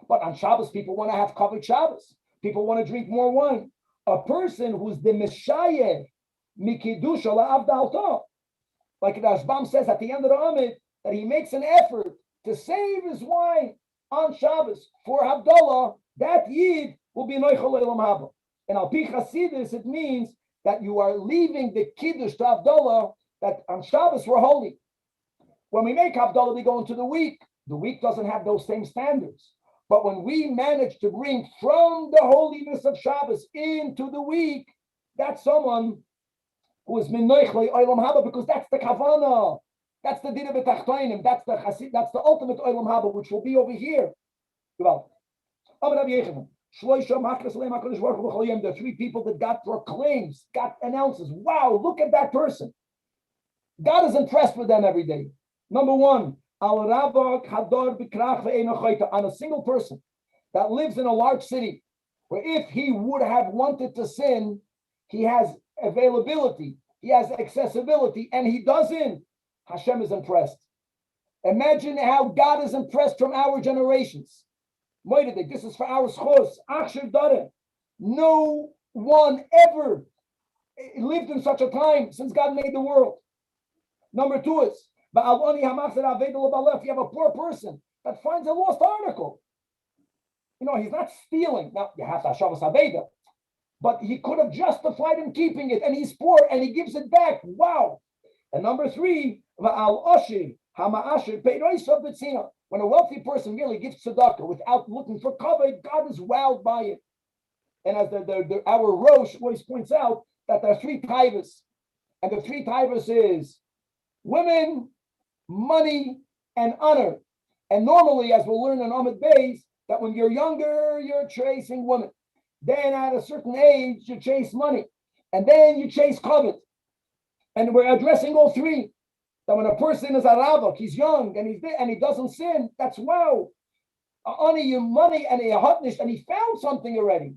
Speaker 1: But on Shabbos, people want to have covered Shabbos. People want to drink more wine. A person who's the Meshayeh Mikidusha la'avdalta, like the Rashbam says at the end of the Amid, that he makes an effort to save his wine on Shabbos for Havdalah, that Yid will be Noichel Eilam Haba. And Al Pi Chasidus, it means that you are leaving the Kiddush to Havdalah, that on Shabbos we're holy. When we make Havdalah, we go into the week. The week doesn't have those same standards. But when we manage to bring from the holiness of Shabbos into the week, that's someone who is min noichli olam haba, because that's the kavana, that's the dina b'tachtoinim, that's the chasid, that's the ultimate olam haba, which will be over here. Well, the three people that God proclaims, God announces, wow, look at that person. God is impressed with them every day. Number one, on a single person that lives in a large city, where if he would have wanted to sin, he has availability, he has accessibility, and he doesn't, Hashem is impressed. Imagine how God is impressed from our generations. This is for our schos. No one ever lived in such a time since God made the world. Number two is, if you have a poor person that finds a lost article, he's not stealing. Now, you have to Hashavas Aveda, but he could have justified in keeping it, and he's poor, and he gives it back. Wow. And number three, when a wealthy person really gives tzedakah without looking for kavod, God is wowed by it. And as our Rosh always points out, that there are three taivas, and the three taivas is women, money, and honor. And normally, as we'll learn in Amid Beis, that when you're younger, you're chasing women. Then at a certain age, you chase money. And then you chase kavod. And we're addressing all three. That when a person is a ravok, he's young and he doesn't sin, that's wow. Honor your money and a hotnish, and he found something already.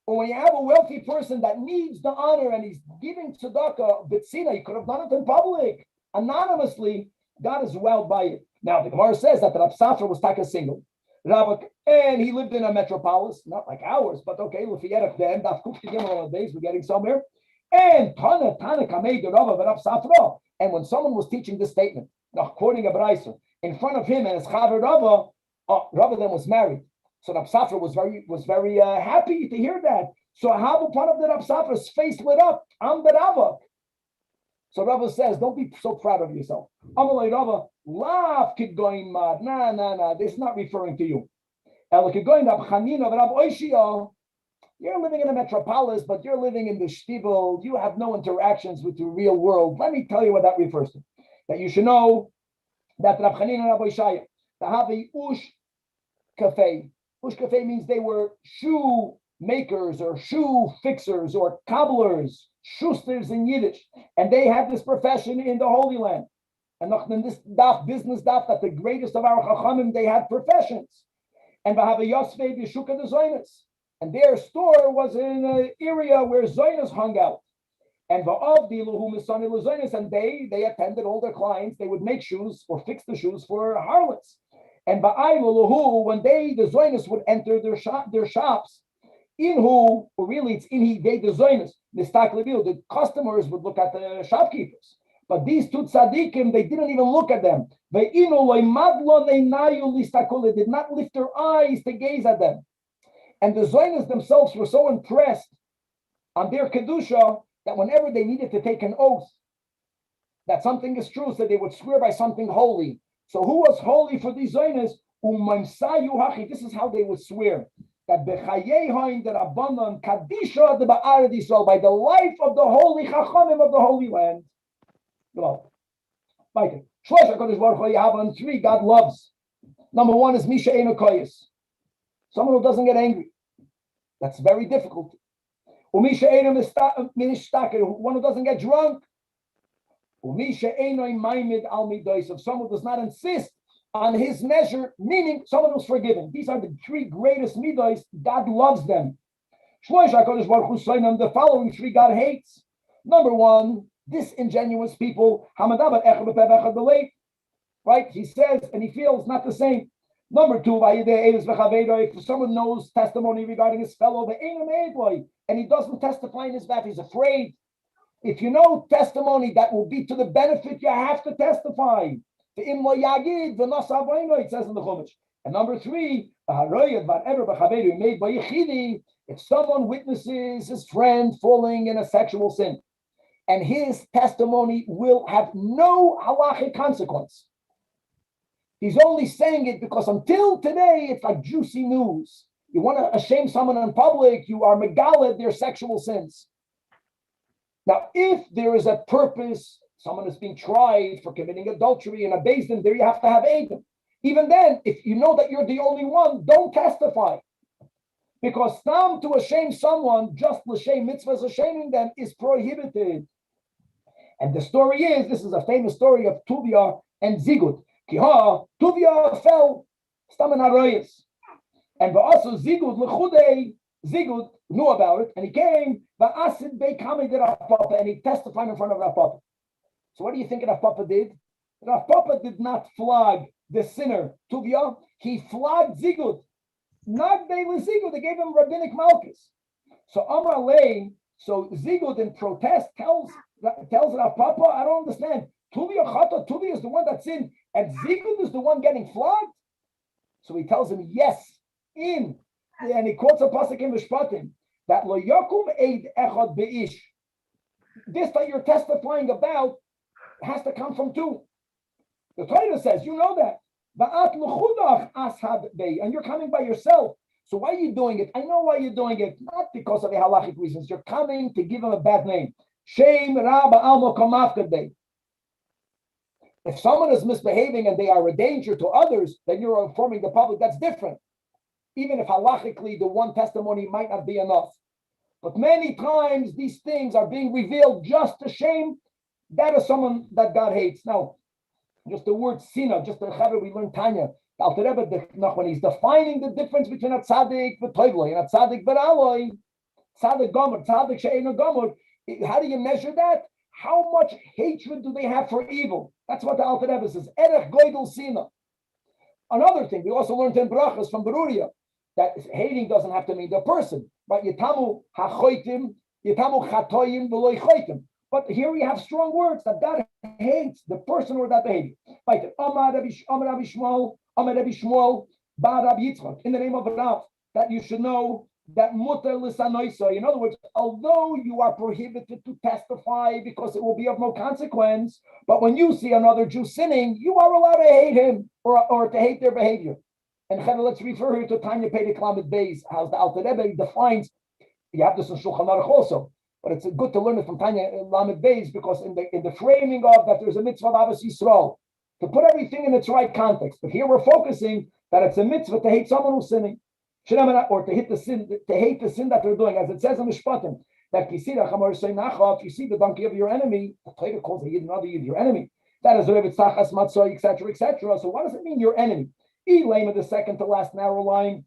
Speaker 1: Or when you have a wealthy person that needs the honor and he's giving tzedakah, bitzina, he could have done it in public, anonymously, God is wowed by it. Now, the Gemara says that the Rav Safra was taka single. And he lived in a metropolis, not like ours, but okay, we're getting somewhere. And and when someone was teaching this statement, now quoting a brayso in front of him and his chaver Rava, Rava then was married. So Rav Safra was very happy to hear that. So how part of the Rav Safra's face lit up? I'm the Rava. So Rava says, don't be so proud of yourself. Amalei Rava, laugh, kid going mad. Nah. This is not referring to you. You're living in a metropolis, but you're living in the shtibel. You have no interactions with the real world. Let me tell you what that refers to. That you should know that Rav Chanina and Rabbi Zajac, to have a ush cafe. Ush cafe means they were shoe makers or shoe fixers or cobblers, shusters in Yiddish, and they have this profession in the Holy Land. And in this business daf, that the greatest of our chachamim, they had professions. And and their store was in an area where Zionis hung out. And they attended all their clients. They would make shoes or fix the shoes for harlots. And when the Zionis would enter their shops, or really it's the Zionis, the customers would look at the shopkeepers. But these two tzaddikim, they didn't even look at them. They did not lift their eyes to gaze at them. And the Zionis themselves were so impressed on their kedusha that whenever they needed to take an oath that something is true, so they would swear by something holy. So who was holy for these Zionis? This is how they would swear. That by the life of the holy chachamim of the Holy Land. Three, God loves. Number one is Misha Eino Koyes, someone who doesn't get angry. That's very difficult. Umisha Eino Ministaker, one who doesn't get drunk. Umisha Eino Maimed Al Midois, of someone who does not insist on his measure, meaning someone who's forgiven. These are the three greatest midos. God loves them. The following three God hates. Number one, disingenuous people. Right? He says and he feels not the same. Number two, if someone knows testimony regarding his fellow, and he doesn't testify in his behalf, he's afraid. If you know testimony that will be to the benefit, you have to testify. It says in the Chumash. And number three, if someone witnesses his friend falling in a sexual sin, and his testimony will have no halachic consequence. He's only saying it because until today, it's like juicy news. You want to shame someone in public, you are megaled their sexual sins. Now, if there is a purpose, someone is being tried for committing adultery and a beis din, there you have to have Adam. Even then, if you know that you're the only one, don't testify. Because tam to shame someone, just l'shem mitzvahs of shaming them, is prohibited. And the story is, this is a famous story of Tuvia and Zigud. Tuvia fell, stamen haroyes. And also Zigud, l'chudei, Zigud knew about it, and he came, and he testified in front of Rav Papa. So what do you think Rav Papa did? Rav Papa did not flog the sinner, Tuvia, he flogged Zigud. Not daily Zigud, they gave him rabbinic malchus. So Amar Lei, so Zigud in protest tells Rav Papa, I don't understand. Tuvia is the one that sinned, and Zigud is the one getting flogged. So he tells him, yes, and he quotes a pasuk in Mishpatim that lo yakum eid echad beish. This that you're testifying about has to come from two. The Torah says, you know that. And you're coming by yourself. So why are you doing it? I know why you're doing it. Not because of the halachic reasons. You're coming to give him a bad name. Shame Rabba Almo Kamafkadei. If someone is misbehaving and they are a danger to others, then you're informing the public. That's different. Even if halachically the one testimony might not be enough. But many times these things are being revealed just to shame. That is someone that God hates. Now, just the word sina, just the chavre we learned Tanya. Alter Rebbe, when he's defining the difference between a tzaddik v'toivloi and a tzaddik v'raloi, tzaddik gomer, tzaddik she'eino gomer, how do you measure that? How much hatred do they have for evil? That's what the Alter Rebbe says. Erech goydel sina. Another thing, we also learned in brachas from Beruria, that hating doesn't have to mean the person, but yitamu hachoitim, yitamu chatoyim v'loi choitim. But here we have strong words that God hates the person or that behavior. Like Amar Rabbi Shmuel, Bar Rabbi Yitzchak, in the name of Rav, that you should know that mutar l'sanoisoi. In other words, although you are prohibited to testify because it will be of no consequence, but when you see another Jew sinning, you are allowed to hate him or to hate their behavior. And let's refer here to Tanya Pedek Lamed Beis, how the Alter Rebbe defines. You have this in Shulchan Aruch also. But it's good to learn it from Tanya Lamed Beis because in the framing of that there's a mitzvah of Avos Yisrael to put everything in its right context. But here we're focusing that it's a mitzvah to hate someone who's sinning. or to hate the sin that they're doing, as it says in Mishpatim, that if you see the donkey of your enemy, the Torah calls a yid another yid your enemy. That is etc., etc. So what does it mean, your enemy? Elame, the second to last narrow line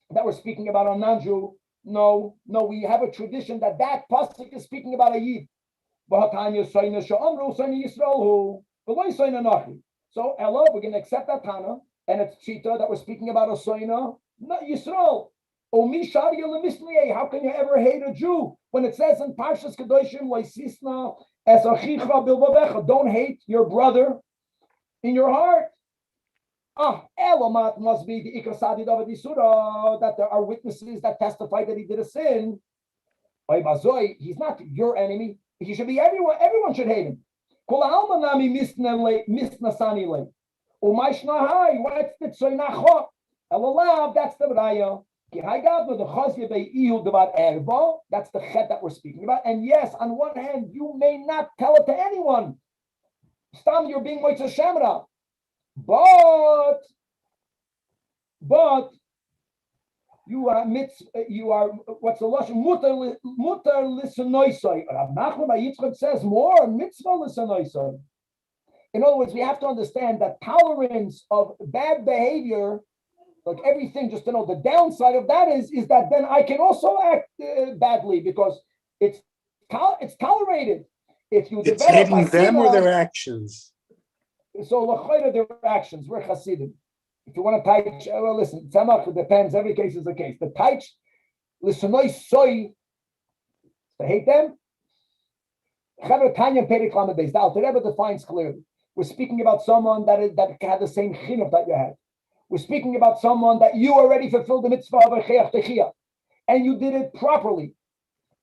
Speaker 1: that we're speaking about on non-Jew. No, we have a tradition that pasuk is speaking about a yid. So Ella, we're going to accept that Tana, and it's Chita that we're speaking about a soina, not Yisrael. How can you ever hate a Jew when it says in Parshas Kedoshim, don't hate your brother in your heart? Elomat must be the Ikasadi Davadisura, that there are witnesses that testify that he did a sin. He's not your enemy. He should be everyone. Everyone should hate him. That's the Raya. That's the chet that we're speaking about. And yes, on one hand, you may not tell it to anyone. Stam, you're being Moitza Shemra. But you are what's the lashon? Mutar listenoisai. Rav Nachman Yitzchak says more mitzvah listenoisai. In other words, we have to understand that tolerance of bad behavior, like everything, just to know the downside of that is that then I can also act badly because it's tolerated. If you
Speaker 5: it's
Speaker 1: develop
Speaker 5: hitting them or their actions.
Speaker 1: So l'chayra their actions. We're Hasidim. If you want to teach, well, listen, Tanach depends. Every case is a case. The teach, listenoi soy, to hate them. Chaver Tanya Perek Lamed Beis. The Alter Rebbe defines clearly. We're speaking about someone that had the same chinuch that you had. We're speaking about someone that you already fulfilled the mitzvah of a chayach techiyah, and you did it properly.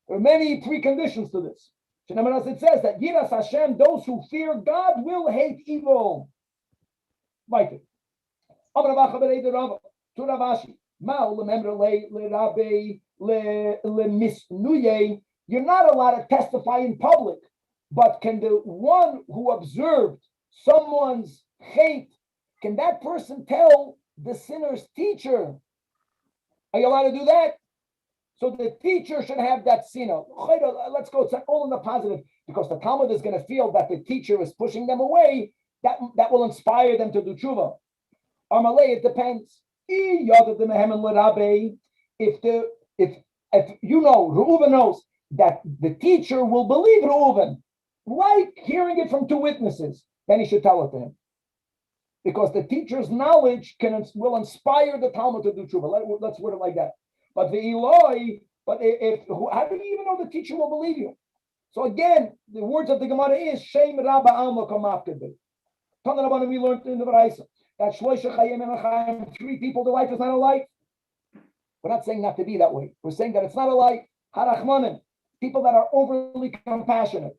Speaker 1: There are many preconditions to this. As it says that Yiras Hashem, those who fear God will hate evil. Right. You're not allowed to testify in public, but can the one who observed someone's hate, can that person tell the sinner's teacher? Are you allowed to do that? So the teacher should have that sino. Let's go, it's all in the positive, because the Talmud is going to feel that the teacher is pushing them away. That will inspire them to do tshuva. Amalei, it depends. If you know, Reuven knows that the teacher will believe Reuven, like hearing it from two witnesses, then he should tell it to him. Because the teacher's knowledge will inspire the Talmud to do tshuva. Let's word it like that. But the Eloi, how do you even know the teacher will believe you? So again, the words of the Gemara is Shem Rabba Alma Kamafkebe. We learned in the Baraisa that Shloisha Chayim and Chayim, 3 people, the life is not a life. We're not saying not to be that way. We're saying that it's not a life. Harachmanim, people that are overly compassionate.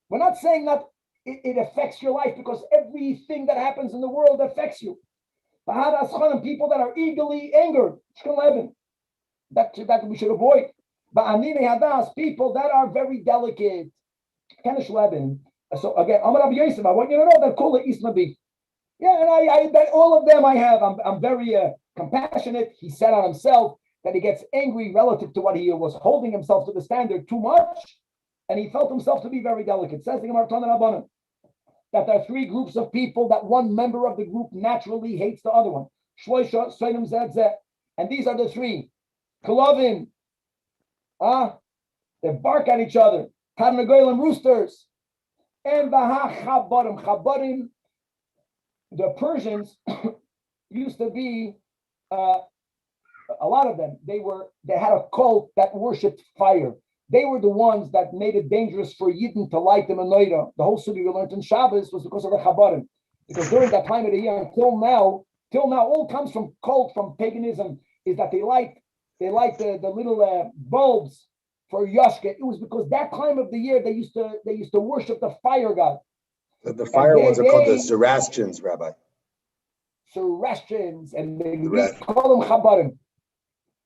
Speaker 1: We're not saying that it affects your life because everything that happens in the world affects you. People that are eagerly angered, that we should avoid. People that are very delicate. So again, I want you to know that Kula Ismabi. Yeah, and that all of them I have. I'm very compassionate. He said on himself that he gets angry relative to what he was holding himself to the standard too much, and he felt himself to be very delicate. Says the Gemara that there are 3 groups of people that one member of the group naturally hates the other one. And these are the 3. Kalavim, they bark at each other. Tarnagoyim, roosters. And Chabarim, the Persians used to be a lot of them. They had a cult that worshipped fire. They were the ones that made it dangerous for Yidden to light the menorah. The whole city we learned in Shabbos was because of the Chabarim. Because during that time of the year until now, all comes from cult, from paganism, is that they light the little bulbs for Yashke. It was because that time of the year they used to worship the fire god.
Speaker 4: The fire ones are called the Zoroastrians, Rabbi.
Speaker 1: Zoroastrians, and they call them Chabarim.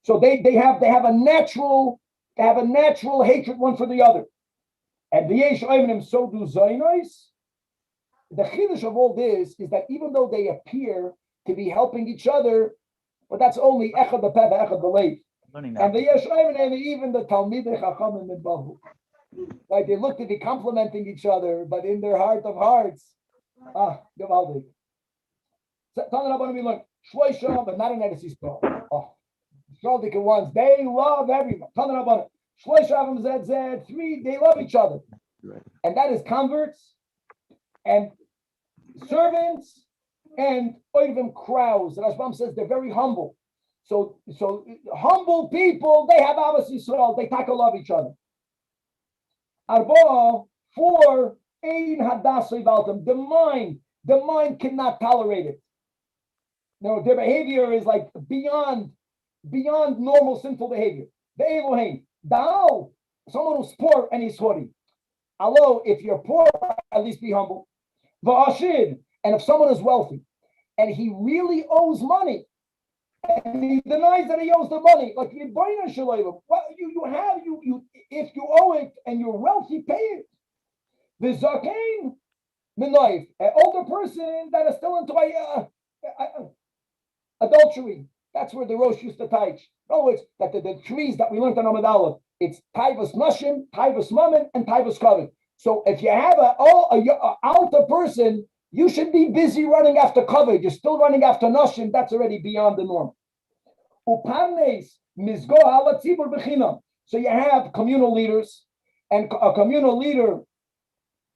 Speaker 1: So they have a natural hatred one for the other. And the Yesh Oimnim, so do Zaynos. The chiddush of all this is that even though they appear to be helping each other, But that's only echad the peh, echad the leif.
Speaker 7: Learning
Speaker 1: And
Speaker 7: now.
Speaker 1: the Yeshayim and even the Talmidei Chachamim in Bavu. Like they look to be complimenting each other, but in their heart of hearts, Gevaldik. Tanach Rabbanim we learn Shloisha, but not in Eretz Yisrael. Shaldik ones, they love everyone. Tanach Rabbanim Shloisha Avim Zed Zed, 3, they love each other, and that is converts and servants and oivim crowds. And Rashbam says they're very humble. So humble people, they have Ahavas Yisrael, they love each other. Arba, 4, Ein Hadassah Valtam, the mind cannot tolerate it. No, their behavior is like beyond normal sinful behavior. The Elohim, Da'al, someone who's poor and he's haughty. Although if you're poor, at least be humble. Va'ashir, and if someone is wealthy and he really owes money, and he denies that he owes the money, like you if you owe it and you're wealthy, pay it. The Zakein, Minayif, an older person that is still into adultery. That's where the Rosh used to teach. In other words, that the trees that we learned on Amud Aleph, it's Taivas Nashim, Taivas Mammon, and Taivas Kavod. So if you have a older person, you should be busy running after Kavod. You're still running after Nashim. That's already beyond the norm. So you have communal leaders, and a communal leader,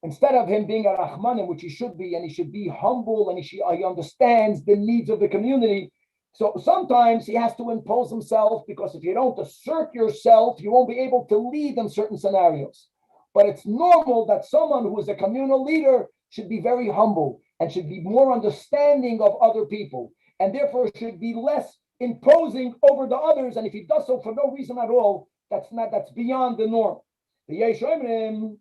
Speaker 1: instead of him being a Rahmanim, which he should be, and he should be humble, and he understands the needs of the community. So sometimes he has to impose himself, because if you don't assert yourself, you won't be able to lead in certain scenarios. But it's normal that someone who is a communal leader should be very humble and should be more understanding of other people, and therefore should be less imposing over the others. And if he does so for no reason at all, that's beyond the norm. The Yeshayim,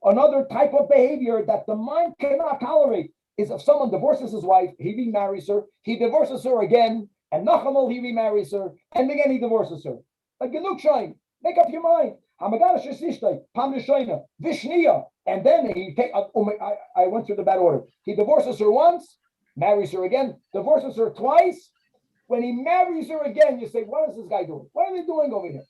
Speaker 1: another type of behavior that the mind cannot tolerate is if someone divorces his wife, he remarries her, he divorces her again, and Nachamol, he remarries her, and again he divorces her. Like Genug Shain, make up your mind. And then he take. I went through the bad order. He divorces her once, marries her again, divorces her twice. When he marries her again, you say, what is this guy doing? What are they doing over here?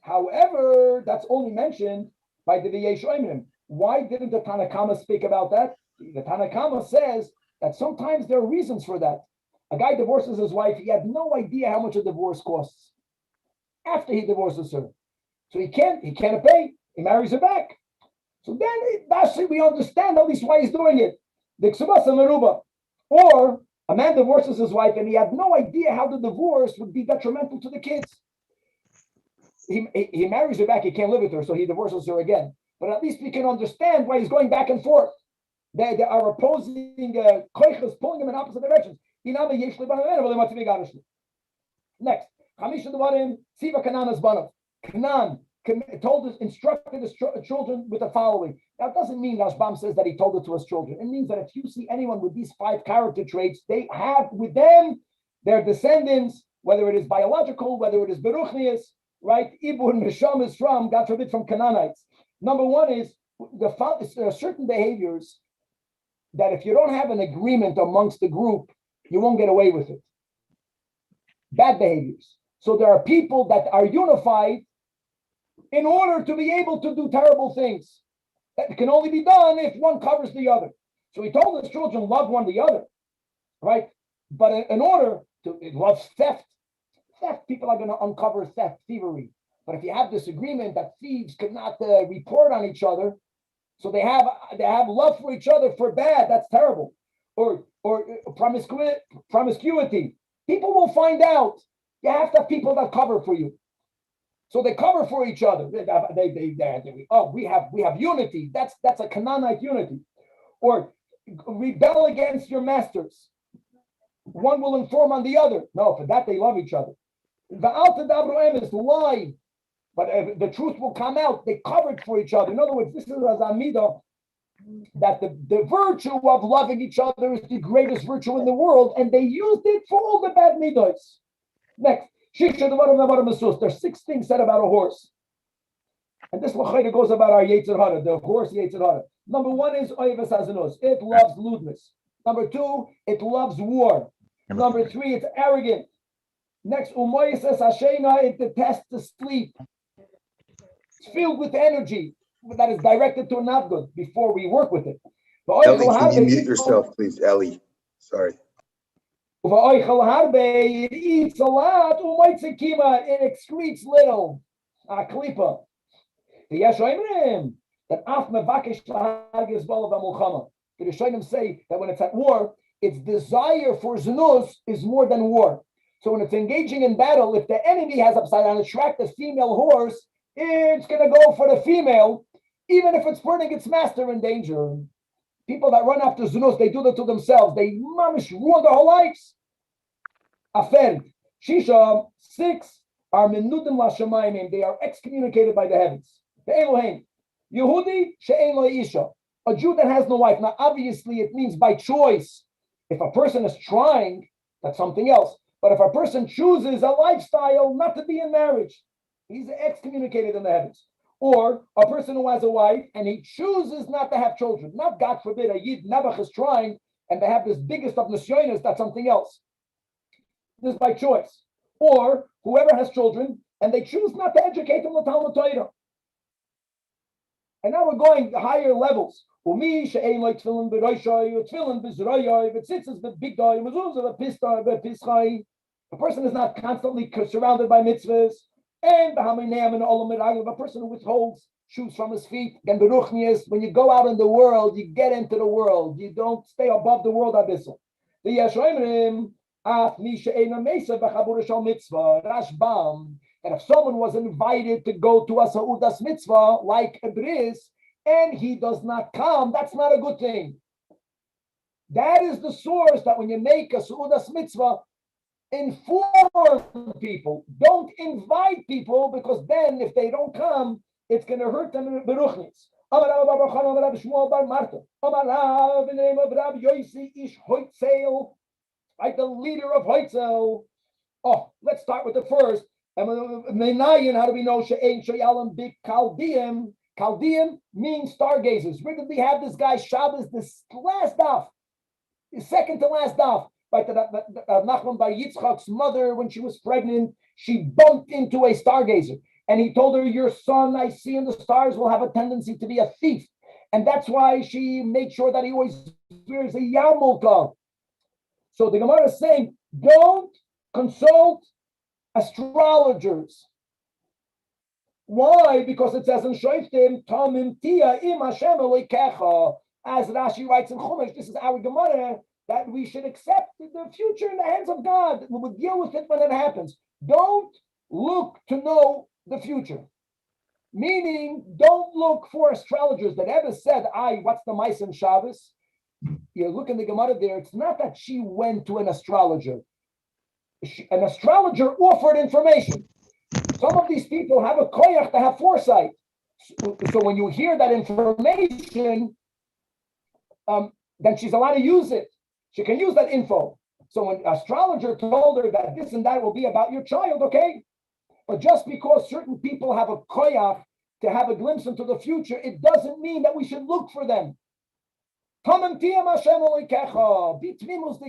Speaker 1: However, that's only mentioned by the Yeshayim. Why didn't the Tanakama speak about that? The Tanakama says that sometimes there are reasons for that. A guy divorces his wife, he had no idea how much a divorce costs after he divorces her. So he can't pay. He marries her back. So then that's we understand at least why he's doing it. The Ksubasa Meruba. Or a man divorces his wife and he had no idea how the divorce would be detrimental to the kids. He marries her back, he can't live with her, so he divorces her again. But at least we can understand why he's going back and forth. They are opposing koiches, pulling him in opposite directions. Next, Kanan instructed his children with the following. Now, it doesn't mean Rashbam says that he told it to his children. It means that if you see anyone with these 5 character traits, they have with them their descendants, whether it is biological, whether it is beruchnius, right? Ibun Nesham is from, God forbid, from Canaanites. Number 1 is there are certain behaviors that if you don't have an agreement amongst the group, you won't get away with it. Bad behaviors. So there are people that are unified in order to be able to do terrible things. That can only be done if one covers the other. So he told his children, love one the other, right? But in order to love theft, people are going to uncover thievery. But if you have this agreement that thieves cannot report on each other, so they have love for each other for bad, that's terrible. Or promiscuity. People will find out. You have to have people that cover for you. So they cover for each other. We have unity. That's a Canaanite unity. Or rebel against your masters. One will inform on the other. No, for that they love each other. The Alta Dabroem is lie, but the truth will come out. They covered for each other. In other words, this is a Zamida that the virtue of loving each other is the greatest virtue in the world, and they used it for all the bad midos. Next, there's 6 things said about a horse. And this goes about our Yetzer Hara, the horse Yetzer Hara. Number 1 is Oivas Hazanos. It loves lewdness. Number 2, it loves war. Number 3, it's arrogant. Next, umoises hashena, it detests to sleep. It's filled with energy that is directed to not good before we work with it.
Speaker 4: Ellie, can you mute yourself, please, Ellie? Sorry.
Speaker 1: It eats a lot, it excretes little. Klipa. The Yeshayim that af mevakesh lahagis balav hamulchama. The Yeshayim say that when it's at war, its desire for znus is more than war. So when it's engaging in battle, if the enemy has upside down attractive female horse, it's going to go for the female, even if it's putting its master in danger. People that run after znus, they do that to themselves. They mamish ruin their whole lives. Afer, Shisha, 6 are menudim lashamayim. They are excommunicated by the heavens. The Elohim. Yehudi she'ein lo isha. A Jew that has no wife. Now, obviously, it means by choice. If a person is trying, that's something else. But if a person chooses a lifestyle not to be in marriage, he's excommunicated in the heavens. Or a person who has a wife and he chooses not to have children. Not, God forbid, a Yid Nebuch is trying and they have this biggest of nisyonos, that's something else. This is by choice. Or whoever has children and they choose not to educate them with Talmud Torah. And now we're going higher levels. A person is not constantly surrounded by mitzvahs. And a person who withholds shoes from his feet. When you go out in the world, you get into the world. You don't stay above the world abyssal. And if someone was invited to go to a Sa'udas mitzvah, like a bris, and he does not come, that's not a good thing. That is the source that when you make a Sa'udas mitzvah, inform people. Don't invite people, because then if they don't come, it's going to hurt them in beruchnis. In the name of Rabbi Yossi Ish Hoitzel, like the leader of Hoitzel. Oh, let's start with the first. How do we know she'ein she'yalam big Chaldean? Chaldean means stargazers. Where did we have this guy Shabbos? This last daf, the second to last daf. Right, Nachman by Yitzchak's mother, when she was pregnant, she bumped into a stargazer, and he told her, "Your son, I see in the stars, will have a tendency to be a thief," and that's why she made sure that he always wears a yarmulke. So the Gemara is saying, don't consult astrologers. Why? Because it says in Shoiftim, Tamim Tia im Hashem Elokecha. As Rashi writes in Chumash, this is our Gemara, that we should accept the future in the hands of God. We will deal with it when it happens. Don't look to know the future. Meaning, don't look for astrologers that ever said, what's the mice in Shabbos? You look in the Gemara there, it's not that she went to an astrologer. An astrologer offered information. Some of these people have a koyach to have foresight. So when you hear that information, then she's allowed to use it. She can use that info. So when an astrologer told her that this and that will be about your child, okay. But just because certain people have a koyach to have a glimpse into the future, it doesn't mean that we should look for them. Bitmimusdik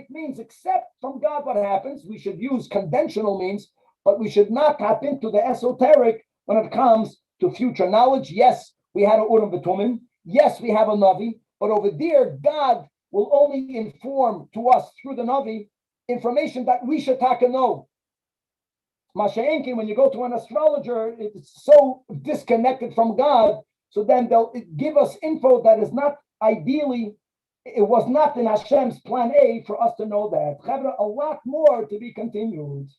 Speaker 1: means accept from God what happens. We should use conventional means, but we should not tap into the esoteric when it comes to future knowledge. Yes, we had a Urim V'Tumim. Yes, we have a Navi. But over there, God will only inform to us through the Navi information that we should take and know. Masha'enki, when you go to an astrologer, it's so disconnected from God, so then they'll give us info that is not ideally, it was not in Hashem's plan A for us to know that. A lot more to be continued.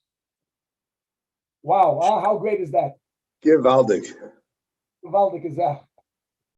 Speaker 1: Wow, how great is that?
Speaker 4: Give Valdik.
Speaker 1: Valdik is that.